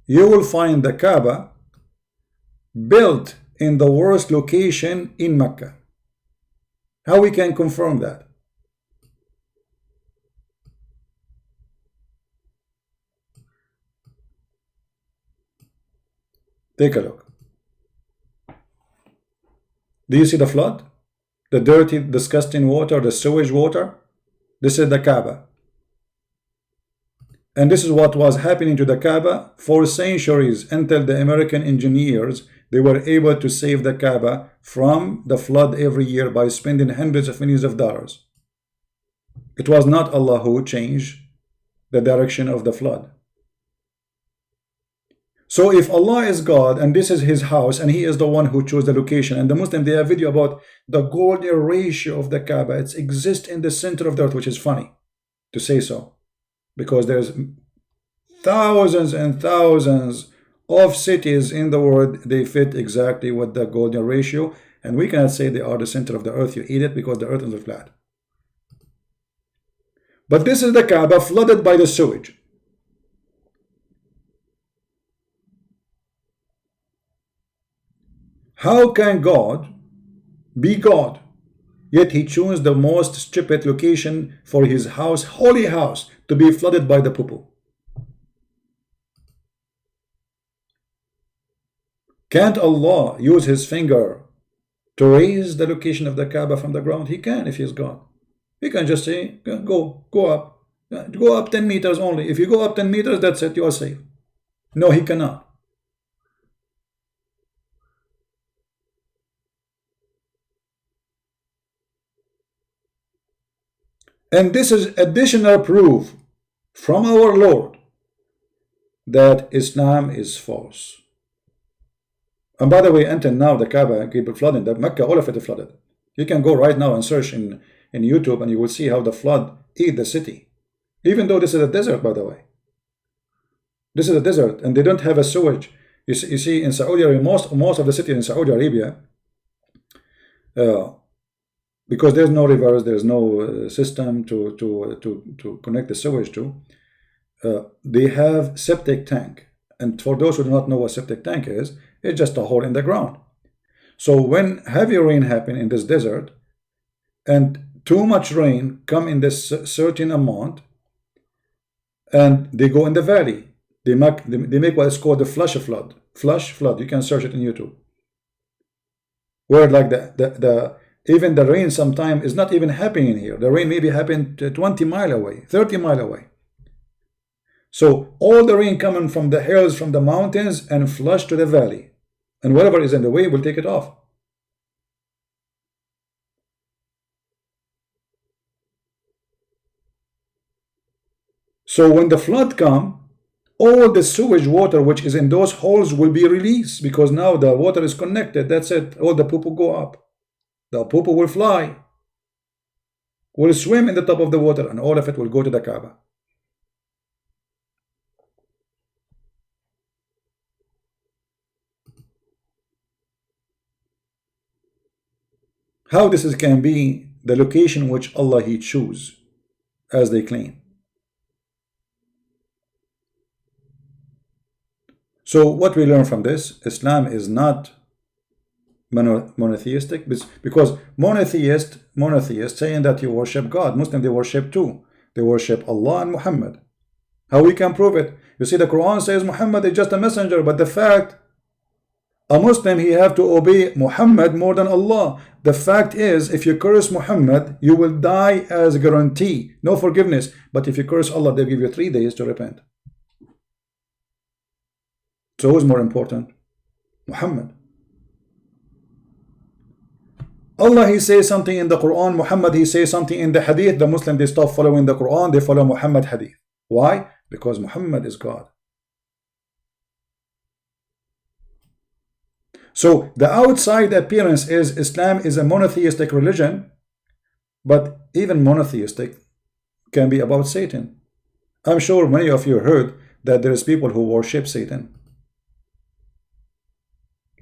you will find the Kaaba built in the worst location in Mecca. How we can confirm that? Take a look. Do you see the flood? The dirty, disgusting water, the sewage water? This is the Kaaba. And this is what was happening to the Kaaba for centuries until the American engineers, they were able to save the Kaaba from the flood every year by spending hundreds of millions of dollars. It was not Allah who changed the direction of the flood. So if Allah is God and this is his house and he is the one who chose the location, and the Muslim, they have video about the golden ratio of the Kaaba, it exists in the center of the earth, which is funny to say so, because there's thousands and thousands of cities in the world, they fit exactly with the golden ratio, and we cannot say they are the center of the earth. You eat it because the earth is flat. But this is the Kaaba flooded by the sewage. How can God be God, yet he chose the most stupid location for his house, holy house, to be flooded by the poo-poo? Can't Allah use his finger to raise the location of the Kaaba from the ground? He can if he is God. He can just say, go up 10 meters only. If you go up 10 meters, that's it, you are safe. No, he cannot. And this is additional proof from our Lord that Islam is false. And by the way, until now, the Kaaba keep flooding. The Mecca, all of it is flooded. You can go right now and search in YouTube and you will see how the flood ate the city. Even though this is a desert, by the way. This is a desert and they don't have a sewage. You see in Saudi Arabia, most of the city in Saudi Arabia, because there's no rivers, there's no system to connect the sewage to, they have septic tank. And for those who do not know what septic tank is, it's just a hole in the ground. So when heavy rain happen in this desert, and too much rain come in this certain amount, and they go in the valley, they make what is called the flash flood. Flash flood. You can search it in YouTube. Where like even the rain sometimes is not even happening here. The rain maybe happened 20 miles away, 30 miles away. So all the rain coming from the hills, from the mountains, and flush to the valley. And whatever is in the way will take it off. So when the flood come, all the sewage water which is in those holes will be released, because now the water is connected. That's it. All the poo go up. The poo will fly, will swim in the top of the water, and all of it will go to the Kaaba. How this can be the location which Allah He choose, as they claim. So what we learn from this, Islam is not monotheistic, because monotheist saying that you worship God. Muslim, they worship two. They worship Allah and Muhammad. How we can prove it? You see, the Quran says Muhammad is just a messenger, but the fact, a Muslim, he have to obey Muhammad more than Allah. The fact is, if you curse Muhammad, you will die as a guarantee, no forgiveness. But if you curse Allah, they'll give you 3 days to repent. So who's more important? Muhammad. Allah, He says something in the Quran. Muhammad, He says something in the Hadith. The Muslim, they stop following the Quran, they follow Muhammad Hadith. Why? Because Muhammad is God. So the outside appearance is Islam is a monotheistic religion, but even monotheistic can be about Satan. I'm sure many of you heard that there is people who worship Satan.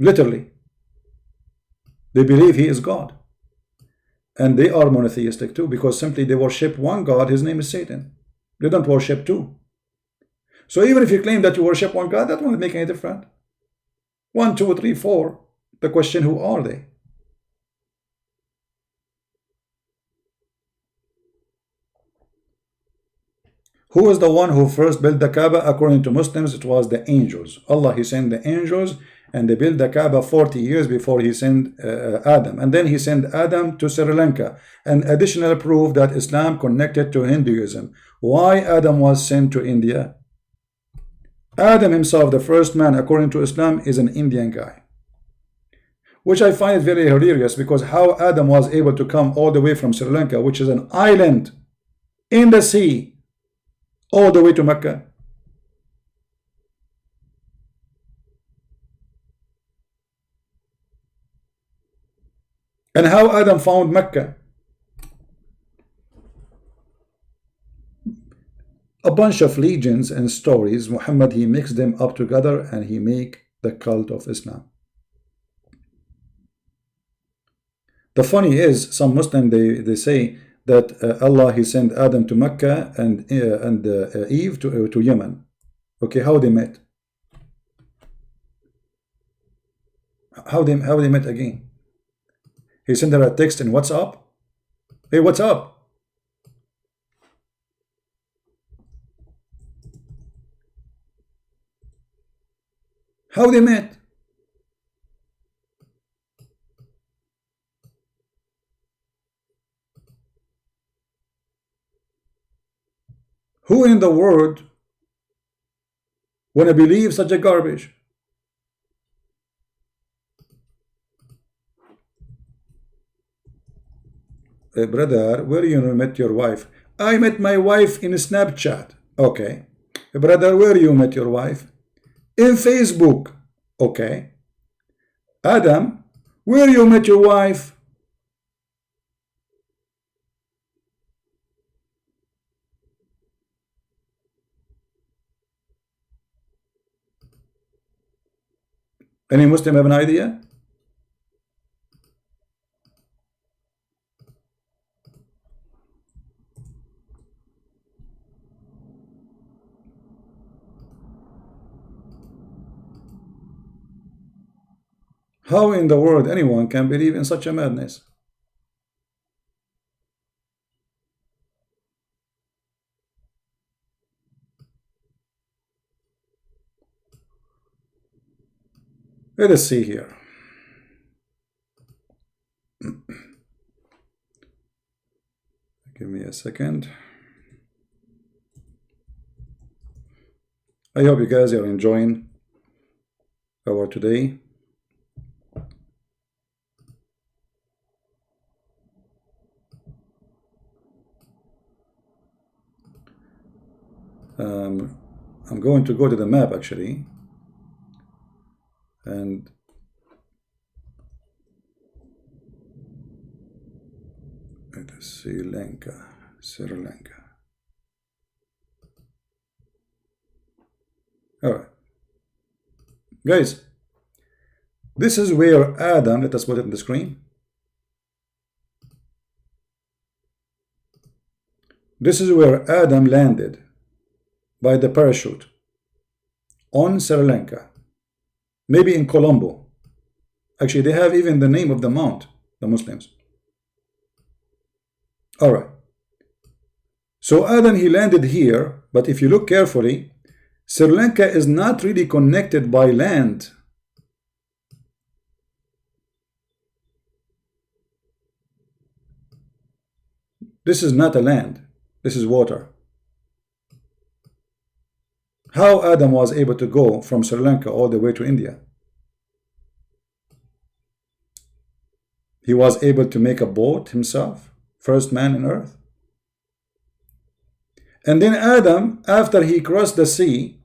Literally. They believe he is God. And they are monotheistic too, because simply they worship one God, his name is Satan. They don't worship two. So even if you claim that you worship one God, that won't make any difference. 1, 2, 3, 4. The question, who are they? Who is the one who first built the Kaaba? According to Muslims, it was the angels. Allah, He sent the angels, and they built the Kaaba 40 years before He sent Adam. And then He sent Adam to Sri Lanka. An additional proof that Islam connected to Hinduism. Why Adam was sent to India? Adam himself, the first man, according to Islam, is an Indian guy. Which I find very hilarious, because how Adam was able to come all the way from Sri Lanka, which is an island in the sea, all the way to Mecca. And how Adam found Mecca. A bunch of legends and stories. Muhammad, he mixed them up together and he make the cult of Islam. The funny is, some Muslims, they say that Allah, He sent Adam to Mecca and Eve to Yemen. Okay, how they met? How they met again? He sent her a text in WhatsApp. Hey, what's up? How they met? Who in the world wanna believe such a garbage? Hey, brother, where you met your wife? I met my wife in Snapchat. Okay. Hey, brother, where you met your wife? In Facebook. Okay. Adam, where you met your wife? Any Muslim have an idea? How in the world anyone can believe in such a madness? Let us see here. Give me a second. I hope you guys are enjoying our today. I'm going to go to the map actually, and it is Sri Lanka. All right, guys, this is where Adam, let us put it on the screen. This is where Adam landed by the parachute on Sri Lanka, maybe in Colombo. Actually, they have even the name of the mount, the Muslims. All right. So Adam, he landed here, but if you look carefully, Sri Lanka is not really connected by land. This is not a land. This is water. How Adam was able to go from Sri Lanka all the way to India? He was able to make a boat himself, first man on earth. And then Adam, after he crossed the sea,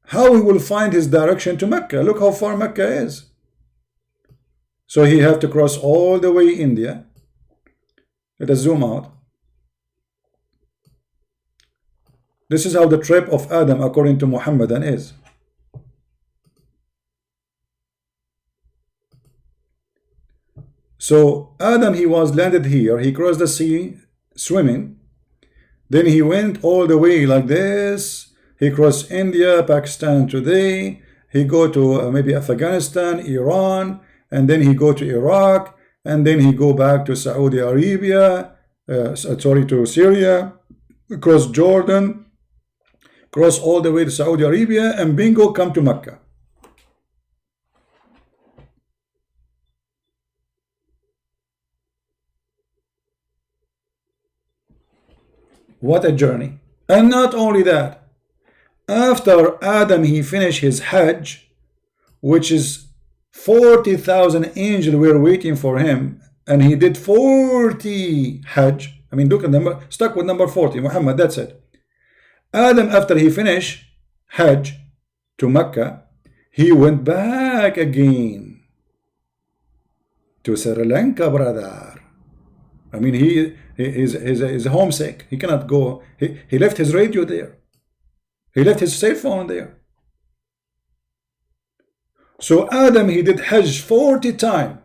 how he will find his direction to Mecca? Look how far Mecca is. So he have to cross all the way India. Let us zoom out. This is how the trip of Adam according to Mohammedan is. So Adam, he was landed here, he crossed the sea swimming, then he went all the way like this, he crossed India, Pakistan today, he go to maybe Afghanistan, Iran, and then he go to Iraq, and then he go back to Saudi Arabia, to Syria, cross Jordan, cross all the way to Saudi Arabia, and bingo, come to Mecca. What a journey. And not only that, after Adam he finished his Hajj, which is 40,000 angels were waiting for him, and he did 40 Hajj. I mean, look at number, stuck with number 40, Muhammad, that's it. Adam, after he finished Hajj to Mecca, he went back again to Sri Lanka, brother. I mean, he is homesick. He cannot go. He left his radio there. He left his cell phone there. So Adam, he did Hajj 40 times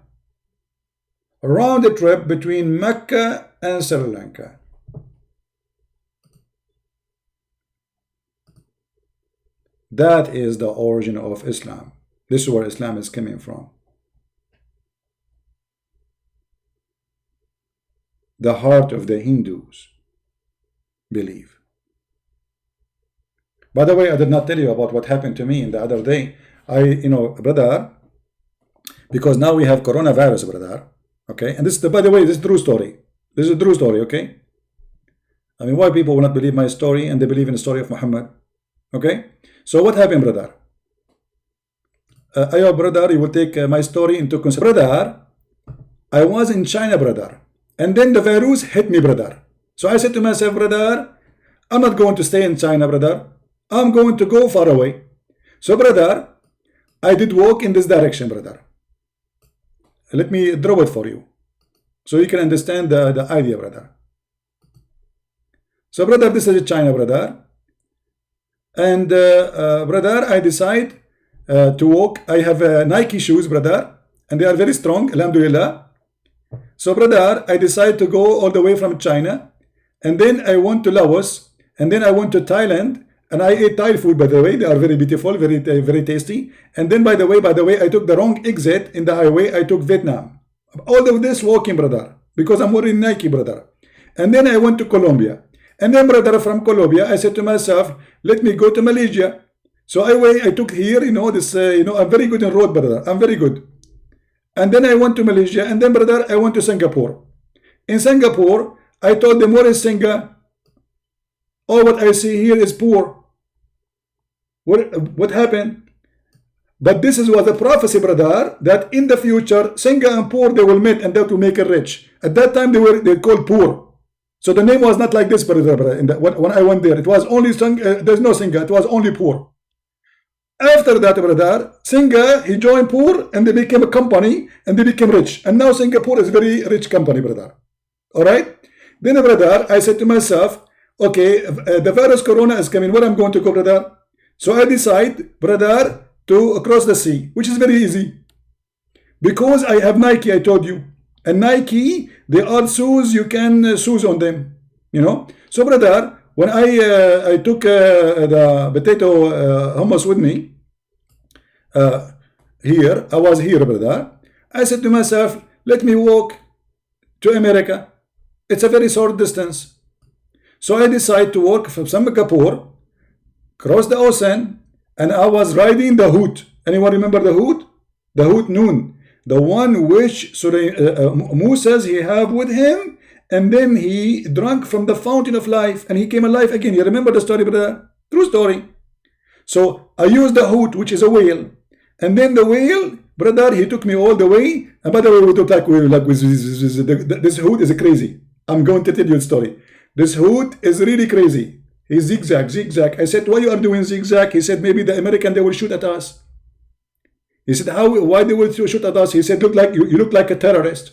around the trip between Mecca and Sri Lanka. That is the origin of Islam. This is where Islam is coming from. The heart of the Hindus believe. By the way, I did not tell you about what happened to me in the other day. Brother, because now we have coronavirus, brother. Okay, and this is by the way, this is a true story. This is a true story, okay? I mean, why people will not believe my story and they believe in the story of Muhammad? Okay, so what happened, brother? I hope, brother, you will take my story into consideration. Brother, I was in China, brother. And then the virus hit me, brother. So I said to myself, brother, I'm not going to stay in China, brother. I'm going to go far away. So, brother, I did walk in this direction, brother. Let me draw it for you, so you can understand the idea, brother. So, brother, this is China, brother. And, brother, I decide to walk. I have Nike shoes, brother. And they are very strong, alhamdulillah. So, brother, I decided to go all the way from China, and then I went to Laos, and then I went to Thailand, and I ate Thai food, by the way. They are very beautiful, very tasty. And then, by the way, I took the wrong exit in the highway. I took Vietnam. All of this walking, brother, because I'm wearing Nike, brother. And then I went to Colombia. And then, brother, from Colombia, I said to myself, let me go to Malaysia. So I took here, this, I'm very good in road, brother. I'm very good. And then I went to Malaysia, and then, brother, I went to Singapore. In Singapore, I told them, what is Singapore? Oh, what I see here is poor. What happened? But this was a prophecy, brother, that in the future, Singapore and poor, they will meet, and that will make it rich. At that time, they called poor. So the name was not like this, brother. When I went there, it was only there's no Singa. It was only poor. After that, brother, Singa, he joined poor and they became a company and they became rich. And now Singapore is a very rich company, brother. All right. Then, brother, I said to myself, okay, the virus corona is coming. Where I'm going to go, brother? So I decide, brother, to cross the sea, which is very easy. Because I have Nike, I told you. And Nike, they are shoes, you can shoes on them. You know? So, brother, when I took the potato hummus with me, here, I was here, brother. I said to myself, let me walk to America. It's a very short distance. So I decided to walk from Singapore, cross the ocean, and I was riding the Hoot. Anyone remember the Hoot? The Hoot Noon. The one which Moses he have with him, and then he drank from the fountain of life, and he came alive again. You remember the story, brother? True story. So I used the Hoot, which is a whale. And then the whale, brother, he took me all the way. And by the way, we don't like this Hoot is crazy. I'm going to tell you a story. This Hoot is really crazy. He's zigzag, zigzag. I said, why you are doing zigzag? He said, maybe the American, they will shoot at us. He said, why they will shoot at us? He said, look like you look like a terrorist.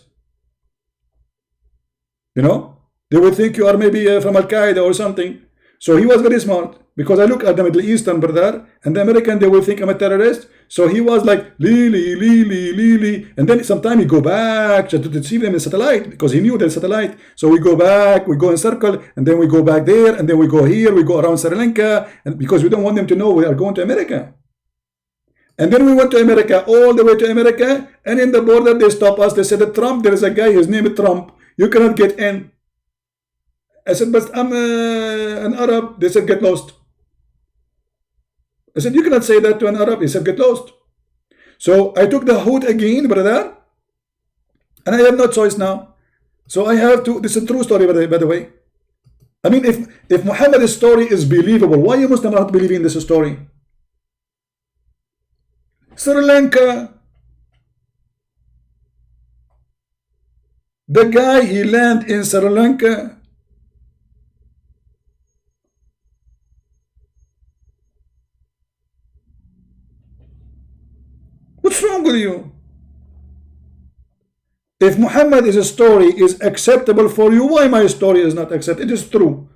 You know, they will think you are maybe from Al-Qaeda or something. So he was very smart, because I look at the Middle Eastern, brother, and the American, they will think I'm a terrorist. So he was like, Lili. And then sometime he go back to deceive them in satellite, because he knew the satellite. So we go back, we go in circle, and then we go back there, and then we go here, we go around Sri Lanka, and because we don't want them to know we are going to America. And then we went to America, all the way to America, and in the border they stop us. They said that Trump, there is a guy, his name is Trump. You cannot get in. I said, but I'm an Arab. They said, get lost. I said, you cannot say that to an Arab. He said, get lost. So I took the Hood again, brother, and I have no choice now. So I have to, this is a true story, by the way. I mean, if Muhammad's story is believable, why you Muslims not believing this story? Sri Lanka, the guy, he landed in Sri Lanka. What's wrong with you? If Muhammad's story is acceptable for you, why my story is not accepted? It is true.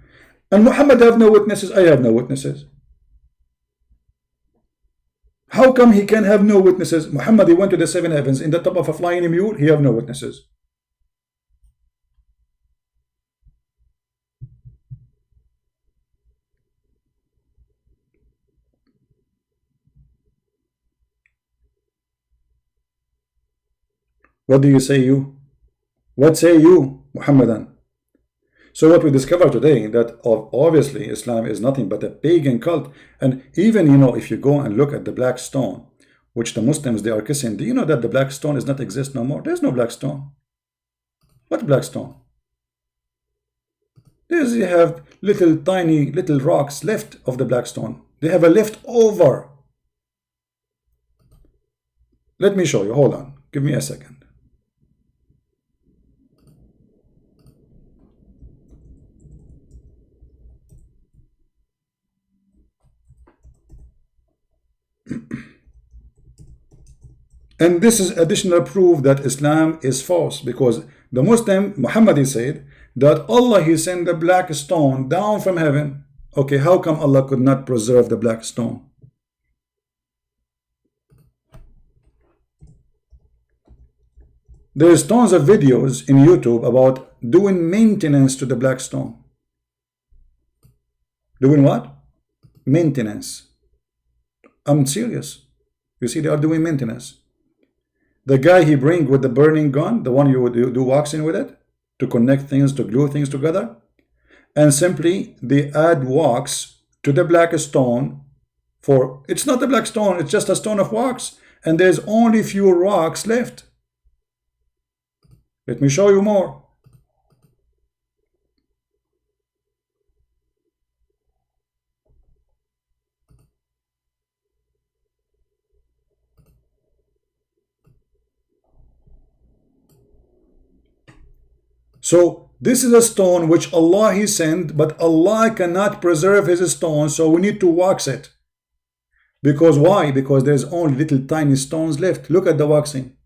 And Muhammad have no witnesses, I have no witnesses. How come he can have no witnesses? Muhammad, he went to the seven heavens in the top of a flying mule, he have no witnesses. What do you say, you? What say you, Muhammadan? So what we discover today, that obviously Islam is nothing but a pagan cult. And even, you know, if you go and look at the black stone, which the Muslims, they are kissing, do you know that the black stone does not exist no more? There's no black stone. What black stone? You have little tiny little rocks left of the black stone. They have a leftover. Let me show you. Hold on. Give me a second. And this is additional proof that Islam is false, because the Muslim, Muhammad, he said that Allah, he sent the black stone down from heaven. Okay, how come Allah could not preserve the black stone? There's tons of videos in YouTube about doing maintenance to the black stone. Doing what? Maintenance. I'm serious. You see, they are doing maintenance. The guy he bring with the burning gun, the one you do waxing with it, to connect things, to glue things together, and simply they add wax to the black stone. For it's not a black stone, it's just a stone of wax, and there's only few rocks left. Let me show you more. So This is a stone which Allah He sent, but Allah cannot preserve His stone, so we need to wax it. Because why? Because there's only little tiny stones left. Look at the waxing.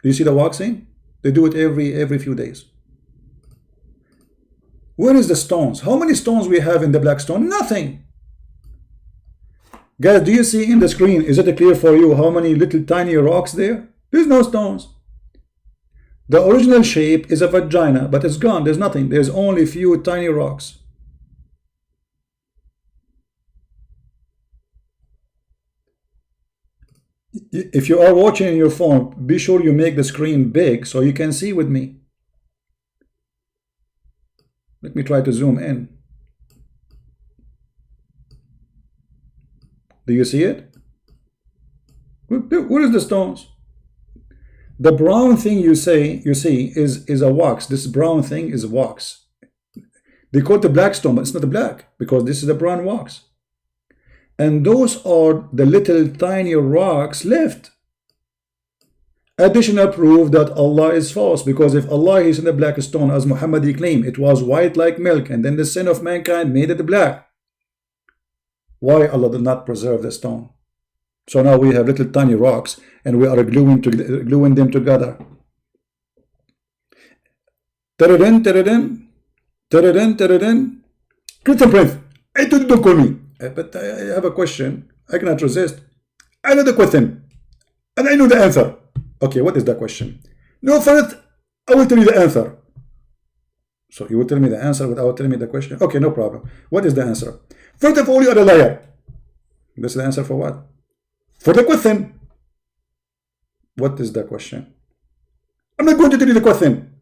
Do you see the waxing? They do it every few days. Where is the stones? How many stones we have in the black stone? Nothing. Guys, do you see in the screen? Is it clear for you how many little tiny rocks there? There's no stones. The original shape is a vagina, but it's gone. There's nothing. There's only a few tiny rocks. If you are watching on your phone, be sure you make the screen big so you can see with me. Let me try to zoom in. Do you see it? Where is the stones? The brown thing you see is a wax. This brown thing is wax. They call it the black stone, but it's not the black because this is the brown wax. And those are the little tiny rocks left. Additional proof that Allah is false, because if Allah is in the black stone, as Muhammad claimed, it was white like milk, and then the sin of mankind made it black. Why Allah did not preserve the stone? So now we have little tiny rocks, and we are gluing them together. Christian Prince, I told you don't call me. But I have a question. I cannot resist. I know the question, and I know the answer. Okay, what is the question? No, first, I will tell you the answer. So you will tell me the answer without telling me the question? Okay, no problem. What is the answer? First of all, you are a liar. This is the answer for what? For the question. What is the question? I'm not going to tell you the question.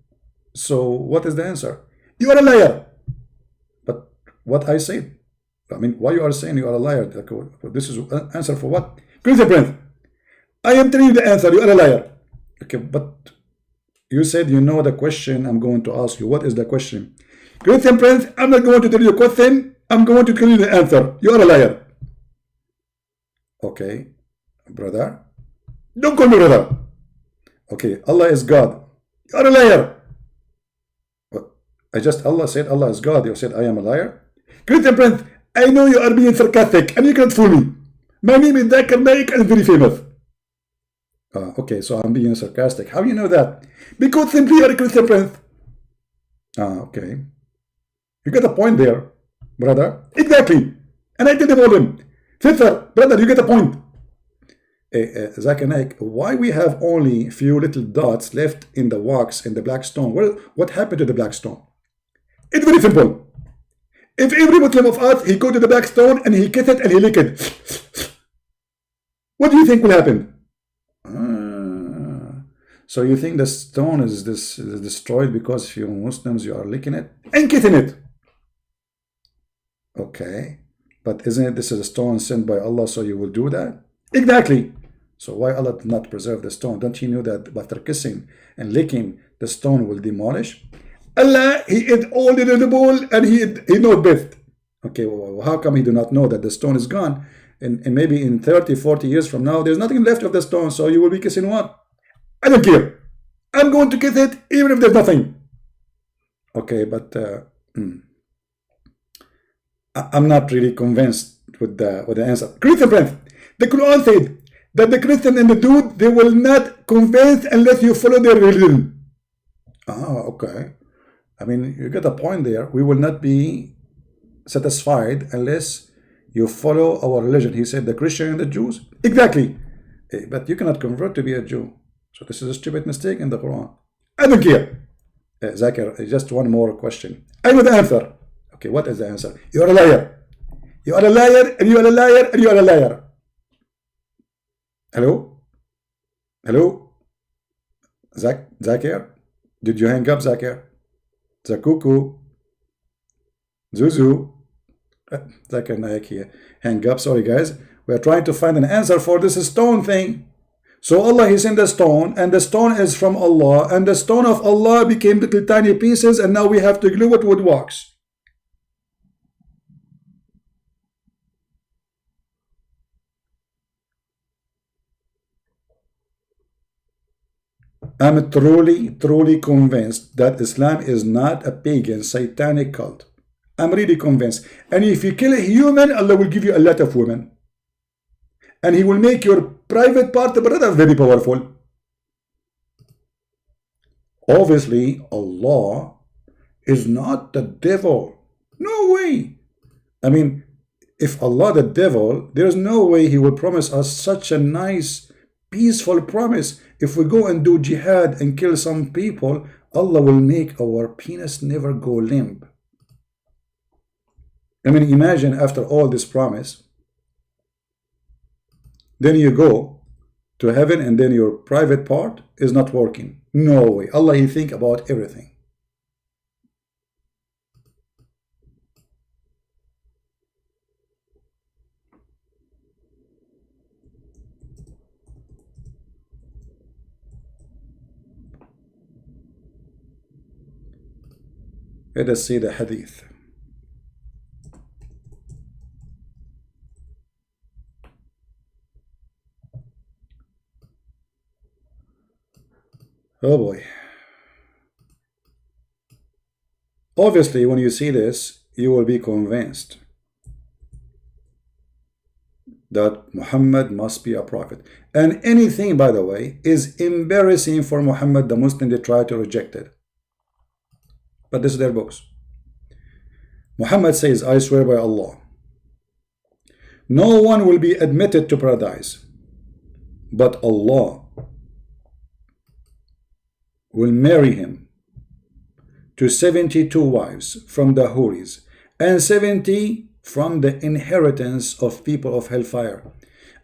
So what is the answer? You are a liar. But what I said, I mean, why you are saying you are a liar? This is an answer for what? Christian Prince, I am telling you the answer. You are a liar. Okay, but you said you know the question I'm going to ask you. What is the question? Christian Prince, I'm not going to tell you the question. I'm going to tell you the answer. You are a liar. Okay, brother. Don't call me brother. Okay, Allah is God. You are a liar. But Allah said Allah is God. You said I am a liar. Christian Prince, I know you are being sarcastic and you can't fool me. My name is Zakir Naik and I'm very famous. Okay, so I'm being sarcastic. How do you know that? Because simply you are a Christian Prince. Okay. You got a point there, brother. Exactly. And I did all them. Sister, brother, you get a point. Zakir Naik, why we have only few little dots left in the wax in the black stone? Well, what happened to the black stone? It's very simple. If every Muslim of us, he go to the black stone and he kiss it and he lick it, what do you think will happen? So you think the stone is destroyed because few Muslims, you are licking it and kissing it? Okay, but isn't it this is a stone sent by Allah, so you will do that? Exactly. So why Allah did not preserve the stone? Don't you know that after kissing and licking, the stone will demolish? Allah, He is all knowable and He knows best. Okay, well, how come He do not know that the stone is gone? And maybe in 30, 40 years from now, there's nothing left of the stone, so you will be kissing what? I don't care. I'm going to kiss it even if there's nothing. Okay, but I'm not really convinced with the answer. Christian Prince, the Quran said that the Christian and the dude, they will not convince unless you follow their religion. Okay. I mean, you get a point there. We will not be satisfied unless you follow our religion. He said the Christian and the Jews. Exactly. But you cannot convert to be a Jew. So this is a stupid mistake in the Quran. I don't care. Zakir, just one more question. I know the answer. Okay, what is the answer? You are a liar. You are a liar, and you are a liar, and you are a liar. Hello? Hello? Zakir? Did you hang up, Zakir? Zakuku? Zuzu? Zakir Naik here. Hang up, sorry guys. We are trying to find an answer for this stone thing. So Allah, He sent the stone, and the stone is from Allah, and the stone of Allah became little tiny pieces, and now we have to glue it with wax. I'm truly convinced that Islam is not a pagan, satanic cult. I'm really convinced. And if you kill a human, Allah will give you a lot of women. And He will make your private part, brother, very powerful. Obviously, Allah is not the devil. No way. I mean, if Allah the devil, there's no way He will promise us such a nice, peaceful promise. If we go and do jihad and kill some people, Allah will make our penis never go limp. I mean, imagine after all this promise, then you go to heaven and then your private part is not working. No way. Allah, He think about everything. Let us see the hadith. Oh boy. Obviously, when you see this, you will be convinced that Muhammad must be a prophet. And anything, by the way, is embarrassing for Muhammad, the Muslim, they try to reject it. But this is their books. Muhammad says, I swear by Allah, no one will be admitted to paradise, but Allah will marry him to 72 wives from the Houris and 70 from the inheritance of people of hellfire.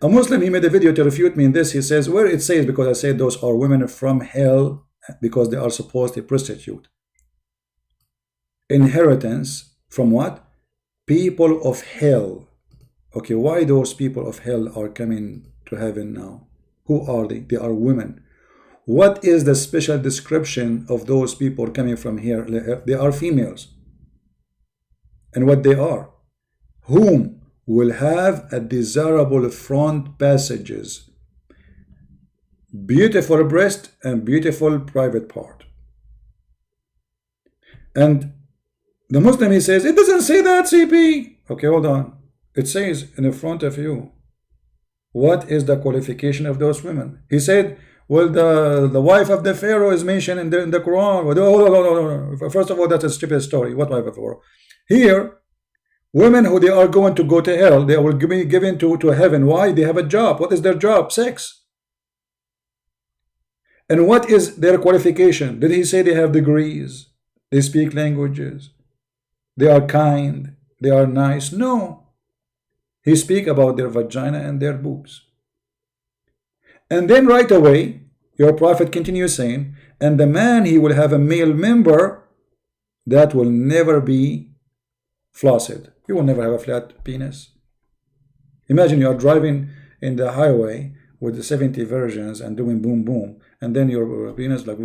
A Muslim, he made a video to refute me in this. He says, where it says, because I said those are women from hell because they are supposed to prostitute. Inheritance from what? People of hell. Okay, why those people of hell are coming to heaven now? Who are they? They are women. What is the special description of those people coming from here? They are females. And what they are? Whom will have a desirable front passages, beautiful breast and beautiful private part. And the Muslim, he says, it doesn't say that, CP. Okay, hold on. It says in the front of you. What is the qualification of those women? He said, well, the wife of the Pharaoh is mentioned in the Quran. Well, first of all, that's a stupid story. What wife of Pharaoh? Here, women who they are going to go to hell, they will be given to heaven. Why? They have a job. What is their job? Sex. And what is their qualification? Did he say they have degrees? They speak languages? They are kind? They are nice? No. He speak about their vagina and their boobs. And then right away, your prophet continues saying, and the man, he will have a male member that will never be flaccid. He will never have a flat penis. Imagine you are driving in the highway with the 70 versions and doing boom boom, and then your penis like,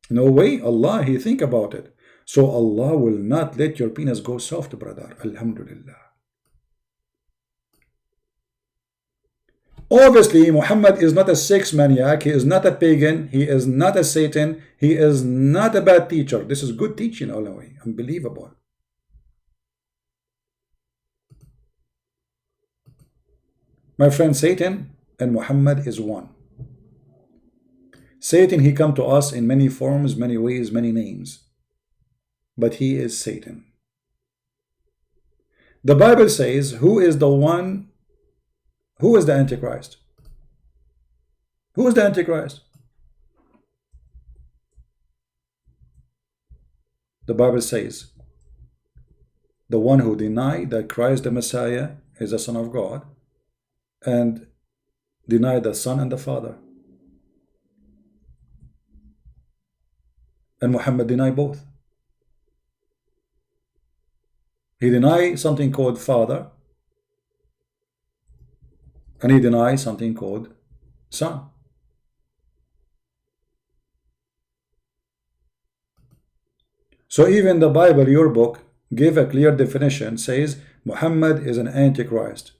no way. Allah, he think about it. So Allah will not let your penis go soft, brother. Alhamdulillah. Obviously, Muhammad is not a sex maniac. He is not a pagan. He is not a Satan. He is not a bad teacher. This is good teaching all the way. Unbelievable. My friend, Satan and Muhammad is one. Satan, he come to us in many forms, many ways, many names. But he is Satan. The Bible says, who is the one? Who is the Antichrist? Who is the Antichrist? The Bible says, the one who denied that Christ the Messiah is the Son of God and denied the Son and the Father. And Muhammad denied both. He denied something called Father, and he denies something called Son. So even the Bible, your book, gave a clear definition, says Muhammad is an Antichrist.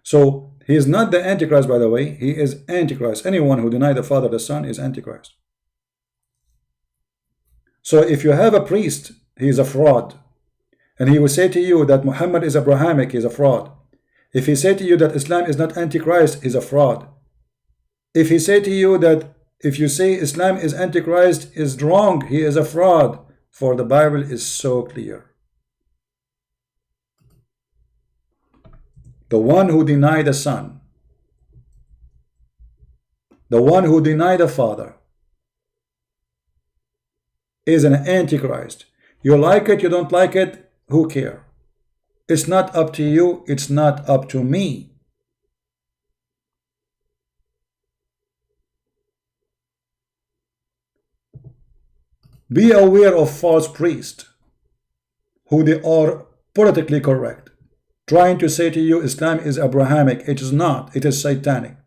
So he is not the Antichrist, by the way. He is Antichrist. Anyone who denies the Father, the Son is Antichrist. So if you have a priest, he is a fraud. And he will say to you that Muhammad is Abrahamic, he is a fraud. If he say to you that Islam is not Antichrist, he is a fraud. If he say to you that if you say Islam is Antichrist is wrong, he is a fraud. For the Bible is so clear. The one who denied the Son, the one who denied the Father, is an Antichrist. You like it, you don't like it, who cares? It's not up to you, it's not up to me. Be aware of false priests who they are politically correct, trying to say to you Islam is Abrahamic. It is not, it is satanic.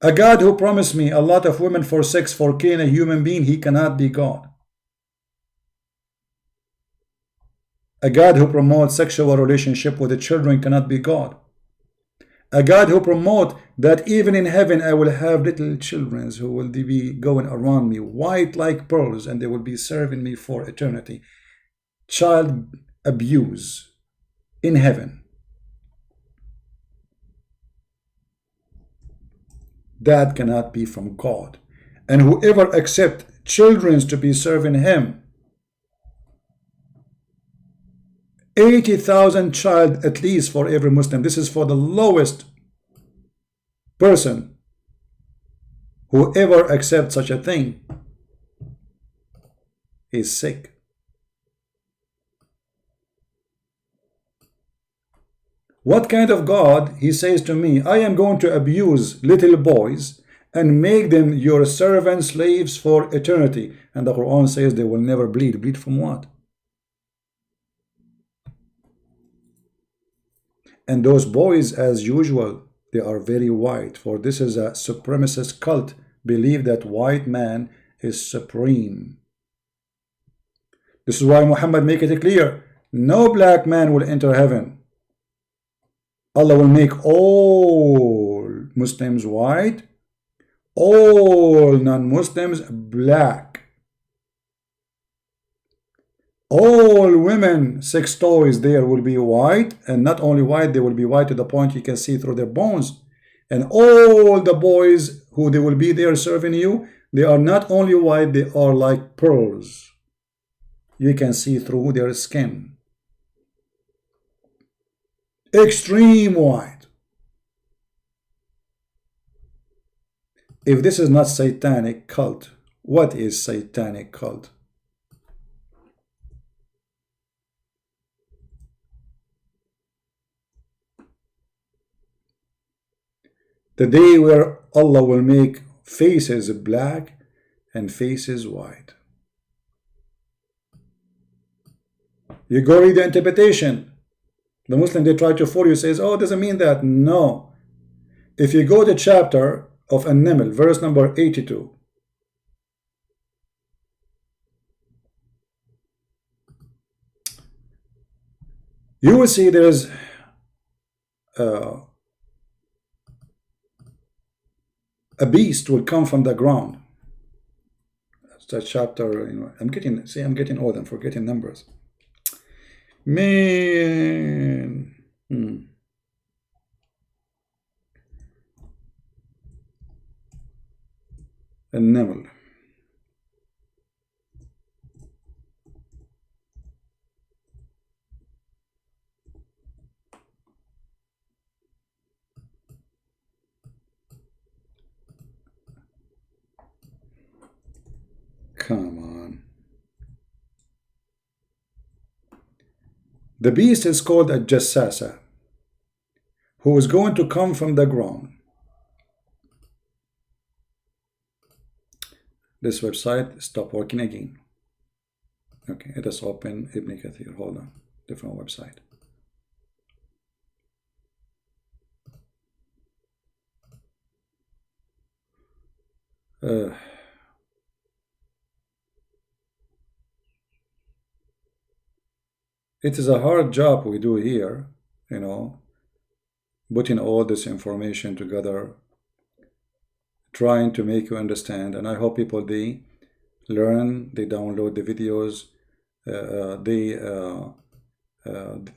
A God who promised me a lot of women for sex for killing a human being, he cannot be God. A God who promotes sexual relationship with the children cannot be God. A God who promotes that even in heaven I will have little children who will be going around me white like pearls and they will be serving me for eternity. Child abuse in heaven. That cannot be from God. And whoever accepts children to be serving him, 80,000 child at least for every Muslim. This is for the lowest person. Whoever accepts such a thing is sick. What kind of God? He says to me, I am going to abuse little boys and make them your servant slaves for eternity. And the Quran says they will never bleed. Bleed from what? And those boys, as usual, they are very white, for this is a supremacist cult, believe that white man is supreme. This is why Muhammad make it clear, no black man will enter heaven. Allah will make all Muslims white, all non-Muslims black. All women, sex toys there will be white, and not only white, they will be white to the point you can see through their bones. And all the boys who they will be there serving you, they are not only white, they are like pearls. You can see through their skin. Extreme white. If this is not satanic cult, what is satanic cult? The day where Allah will make faces black and faces white. You go read the interpretation. The Muslim, they try to fool you, says, oh, it doesn't mean that. No. If you go to chapter of An-Naml, verse number 82. You will see there is a beast will come from the ground. That's that chapter. You know, I'm getting old. I'm forgetting numbers. Man. النمل. Come on. The beast is called a jassasa, who is going to come from the ground. This website stopped working again. Okay, it is open Ibn Kathir. Hold on, different website. It is a hard job we do here, you know, putting all this information together, trying to make you understand. And I hope people, they learn, they download the videos,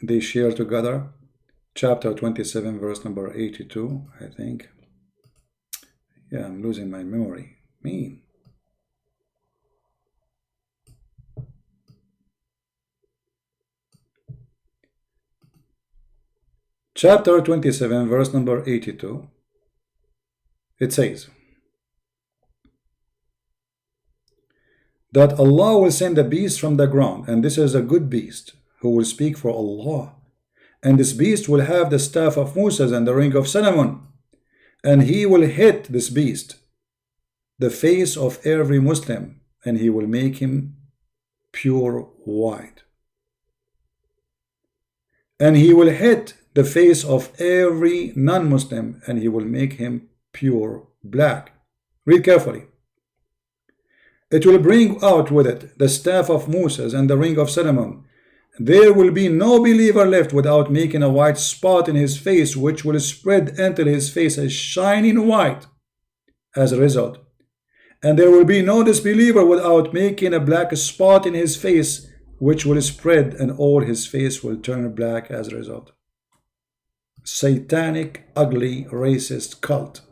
they share together. Chapter 27, verse number 82, I think. Yeah, I'm losing my memory. Mean. Chapter 27, verse number 82. It says that Allah will send a beast from the ground, and this is a good beast who will speak for Allah. And this beast will have the staff of Moses and the ring of Solomon, and he will hit this beast the face of every Muslim, and he will make him pure white. And he will hit the face of every non-Muslim, and he will make him pure black. Read carefully. It will bring out with it the staff of Moses and the ring of Solomon. There will be no believer left without making a white spot in his face, which will spread until his face is shining white as a result. And there will be no disbeliever without making a black spot in his face, which will spread, and all his face will turn black as a result. Satanic, ugly, racist cult.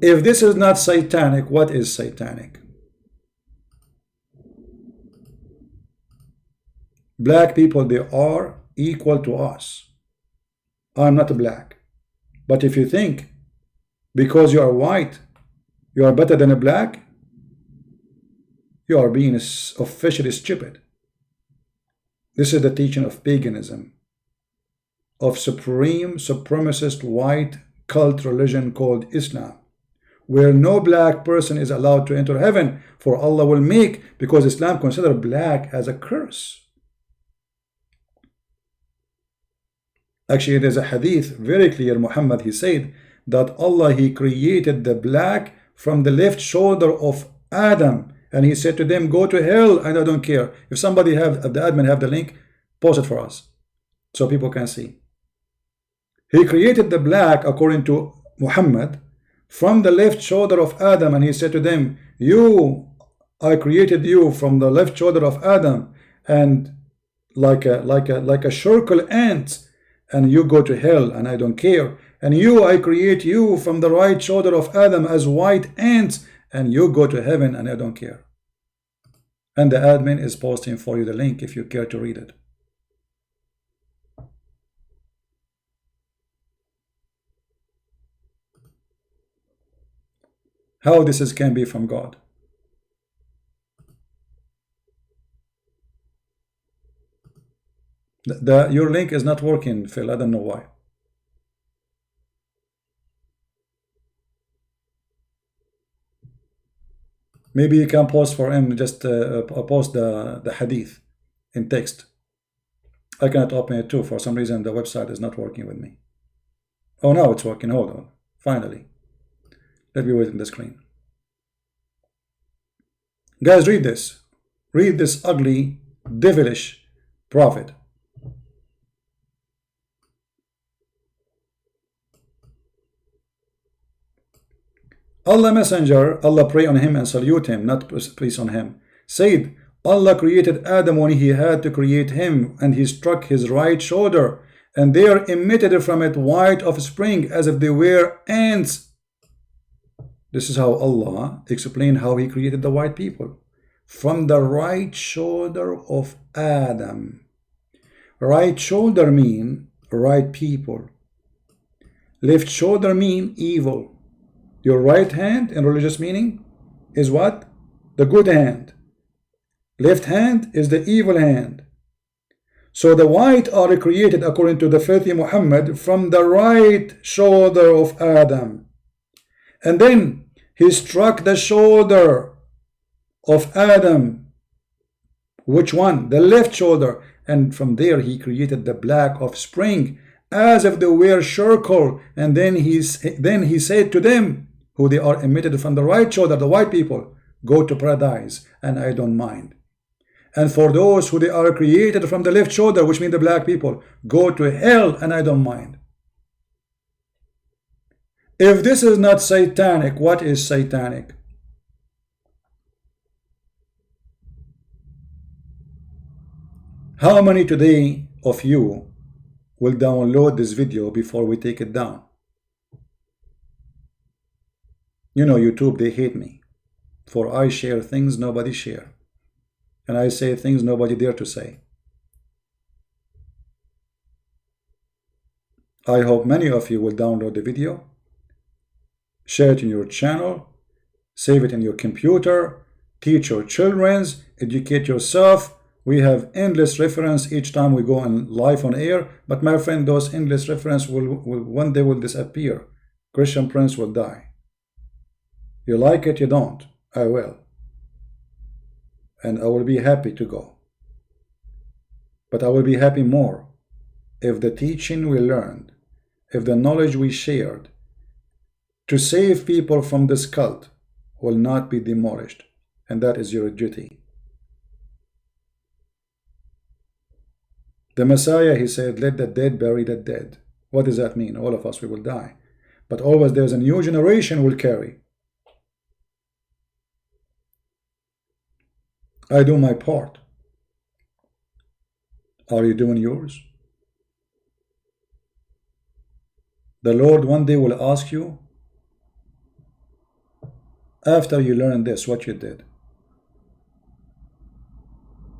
If this is not satanic, what is satanic? Black people, they are equal to us. I'm not black. But if you think because you are white, you are better than a black, you are being officially stupid. This is the teaching of paganism, of supreme supremacist white cult religion called Islam, where no black person is allowed to enter heaven, for Allah will make, because Islam considers black as a curse. Actually, there's a hadith very clear. Muhammad, he said that Allah, he created the black from the left shoulder of Adam, and he said to them, go to hell, and I don't care. If somebody have, if the admin have the link, post it for us so people can see. He created the black, according to Muhammad, from the left shoulder of Adam, and he said to them, I created you from the left shoulder of Adam, and like a circle ant, and you go to hell, and I don't care. And I create you from the right shoulder of Adam as white ants, and you go to heaven, and I don't care. And the admin is posting for you the link if you care to read it. How this can be from God? Your link is not working, Phil. I don't know why. Maybe you can post for him, just post the hadith in text. I cannot open it too. For some reason, the website is not working with me. Oh, now it's working. Hold on. Finally. Let me wait on the screen. Guys, read this. Read this ugly, devilish prophet. Allah Messenger, Allah pray on him and salute him, not peace on him, said, Allah created Adam when he had to create him, and he struck his right shoulder, and there emitted from it white offspring as if they were ants. This is how Allah explained how he created the white people. From the right shoulder of Adam. Right shoulder mean right people. Left shoulder mean evil. Your right hand in religious meaning is what? The good hand. Left hand is the evil hand. So the white are created, according to the filthy Muhammad, from the right shoulder of Adam. And then he struck the shoulder of Adam. Which one? The left shoulder. And from there he created the black offspring, as if they were circle. And then he said to them, who they are emitted from the right shoulder, the white people, go to paradise, and I don't mind. And for those who they are created from the left shoulder, which means the black people, go to hell, and I don't mind. If this is not satanic, what is satanic? How many today of you will download this video before we take it down? You know, YouTube, they hate me, for I share things nobody share, and I say things nobody dare to say. I hope many of you will download the video, share it in your channel, save it in your computer, teach your children, educate yourself. We have endless reference each time we go on live on air, but my friend, those endless reference will one day will disappear. Christian Prince will die. You like it, you don't. I will. And I will be happy to go. But I will be happy more if the teaching we learned, if the knowledge we shared to save people from this cult will not be demolished. And that is your duty. The Messiah, he said, let the dead bury the dead. What does that mean? All of us, we will die. But always there's a new generation will carry. I do my part. Are you doing yours? The Lord one day will ask you, after you learn this, what you did.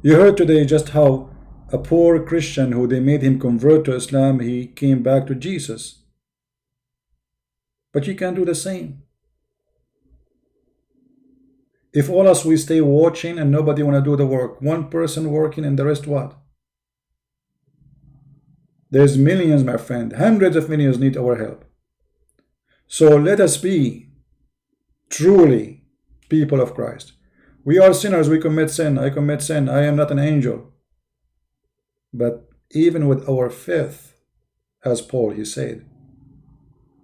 You heard today just how a poor Christian who they made him convert to Islam, he came back to Jesus. But you can do the same. If all us we stay watching and nobody want to do the work, one person working and the rest what? There's millions, my friend, hundreds of millions need our help. So let us be truly people of Christ. We are sinners, we commit sin, I commit sin, I am not an angel. But even with our faith, as Paul he said,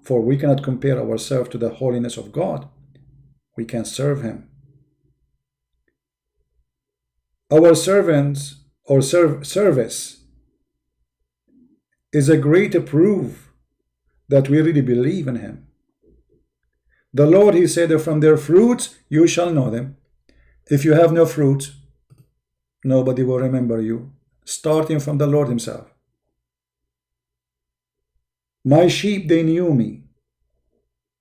for we cannot compare ourselves to the holiness of God, we can serve him. Our servants or service is a great proof that we really believe in him. The Lord, he said, that from their fruits you shall know them. If you have no fruit, nobody will remember you, starting from the Lord himself. My sheep, they knew me.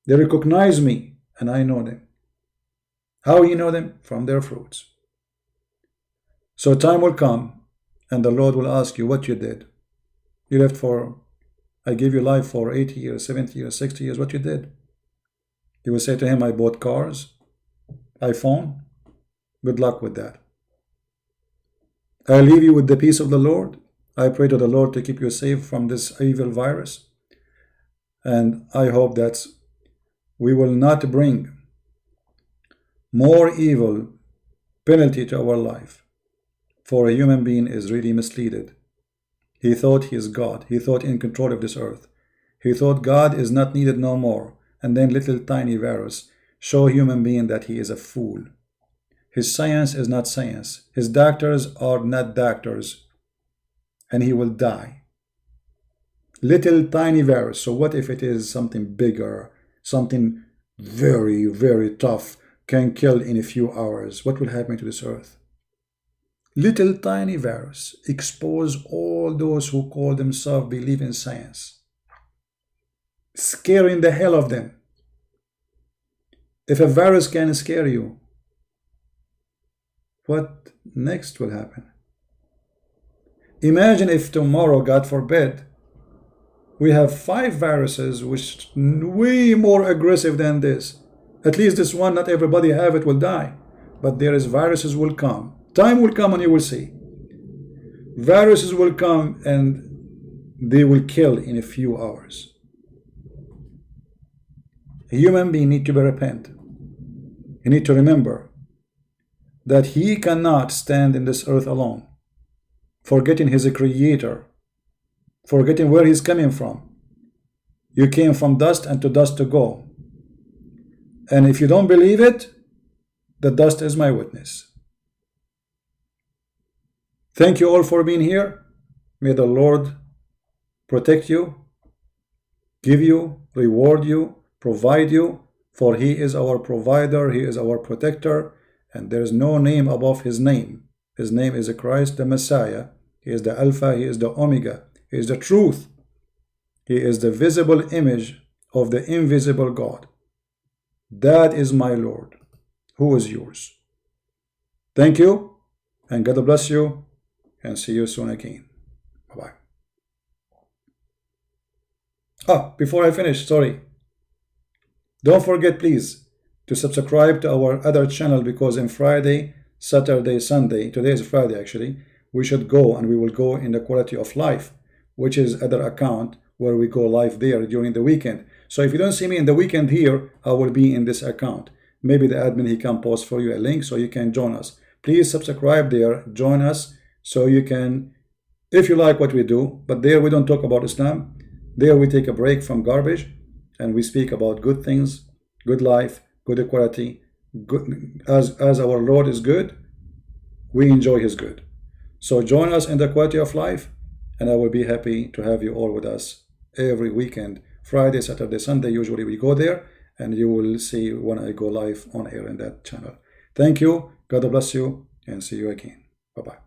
They recognize me, and I know them. How you know them? From their fruits. So time will come, and the Lord will ask you what you did. You lived for, I gave you life for 80 years, 70 years, 60 years, what you did. You will say to him, I bought cars, iPhone. Good luck with that. I leave you with the peace of the Lord. I pray to the Lord to keep you safe from this evil virus. And I hope that we will not bring more evil penalty to our life. For a human being is really misleaded. He thought he is God. He thought in control of this earth. He thought God is not needed no more. And then little tiny virus show human being that he is a fool. His science is not science. His doctors are not doctors. And he will die. Little tiny virus. So what if it is something bigger, something very, very tough, can kill in a few hours? What will happen to this earth? Little tiny virus expose all those who call themselves believe in science, scaring the hell of them. If a virus can scare you, what next will happen? Imagine if tomorrow, God forbid, we have 5 viruses which are way more aggressive than this. At least this one, not everybody have it, will die. But there is viruses will come. Time will come and you will see. Viruses will come and they will kill in a few hours. A human being need to be repent. He need to remember that he cannot stand in this earth alone, forgetting his creator, forgetting where he's coming from. You came from dust and to dust to go. And if you don't believe it, the dust is my witness. Thank you all for being here. May the Lord protect you, give you, reward you, provide you, for He is our provider, He is our protector, and there is no name above His name. His name is Christ the Messiah. He is the Alpha, He is the Omega, He is the truth. He is the visible image of the invisible God. That is my Lord. Who is yours? Thank you, and God bless you, and see you soon again. Bye-bye. Before I finish, sorry. Don't forget, please, to subscribe to our other channel, because on Friday, Saturday, Sunday, today is Friday actually, we should go, and we will go in the Quality of Life, which is other account where we go live there during the weekend. So if you don't see me in the weekend here, I will be in this account. Maybe the admin, he can post for you a link so you can join us. Please subscribe there, join us, so you can, if you like what we do. But there we don't talk about Islam. There we take a break from garbage, and we speak about good things, good life, good equality. Good, as our Lord is good, we enjoy His good. So join us in the Quality of Life, and I will be happy to have you all with us every weekend. Friday, Saturday, Sunday, usually we go there, and you will see when I go live on air in that channel. Thank you, God bless you, and see you again. Bye-bye.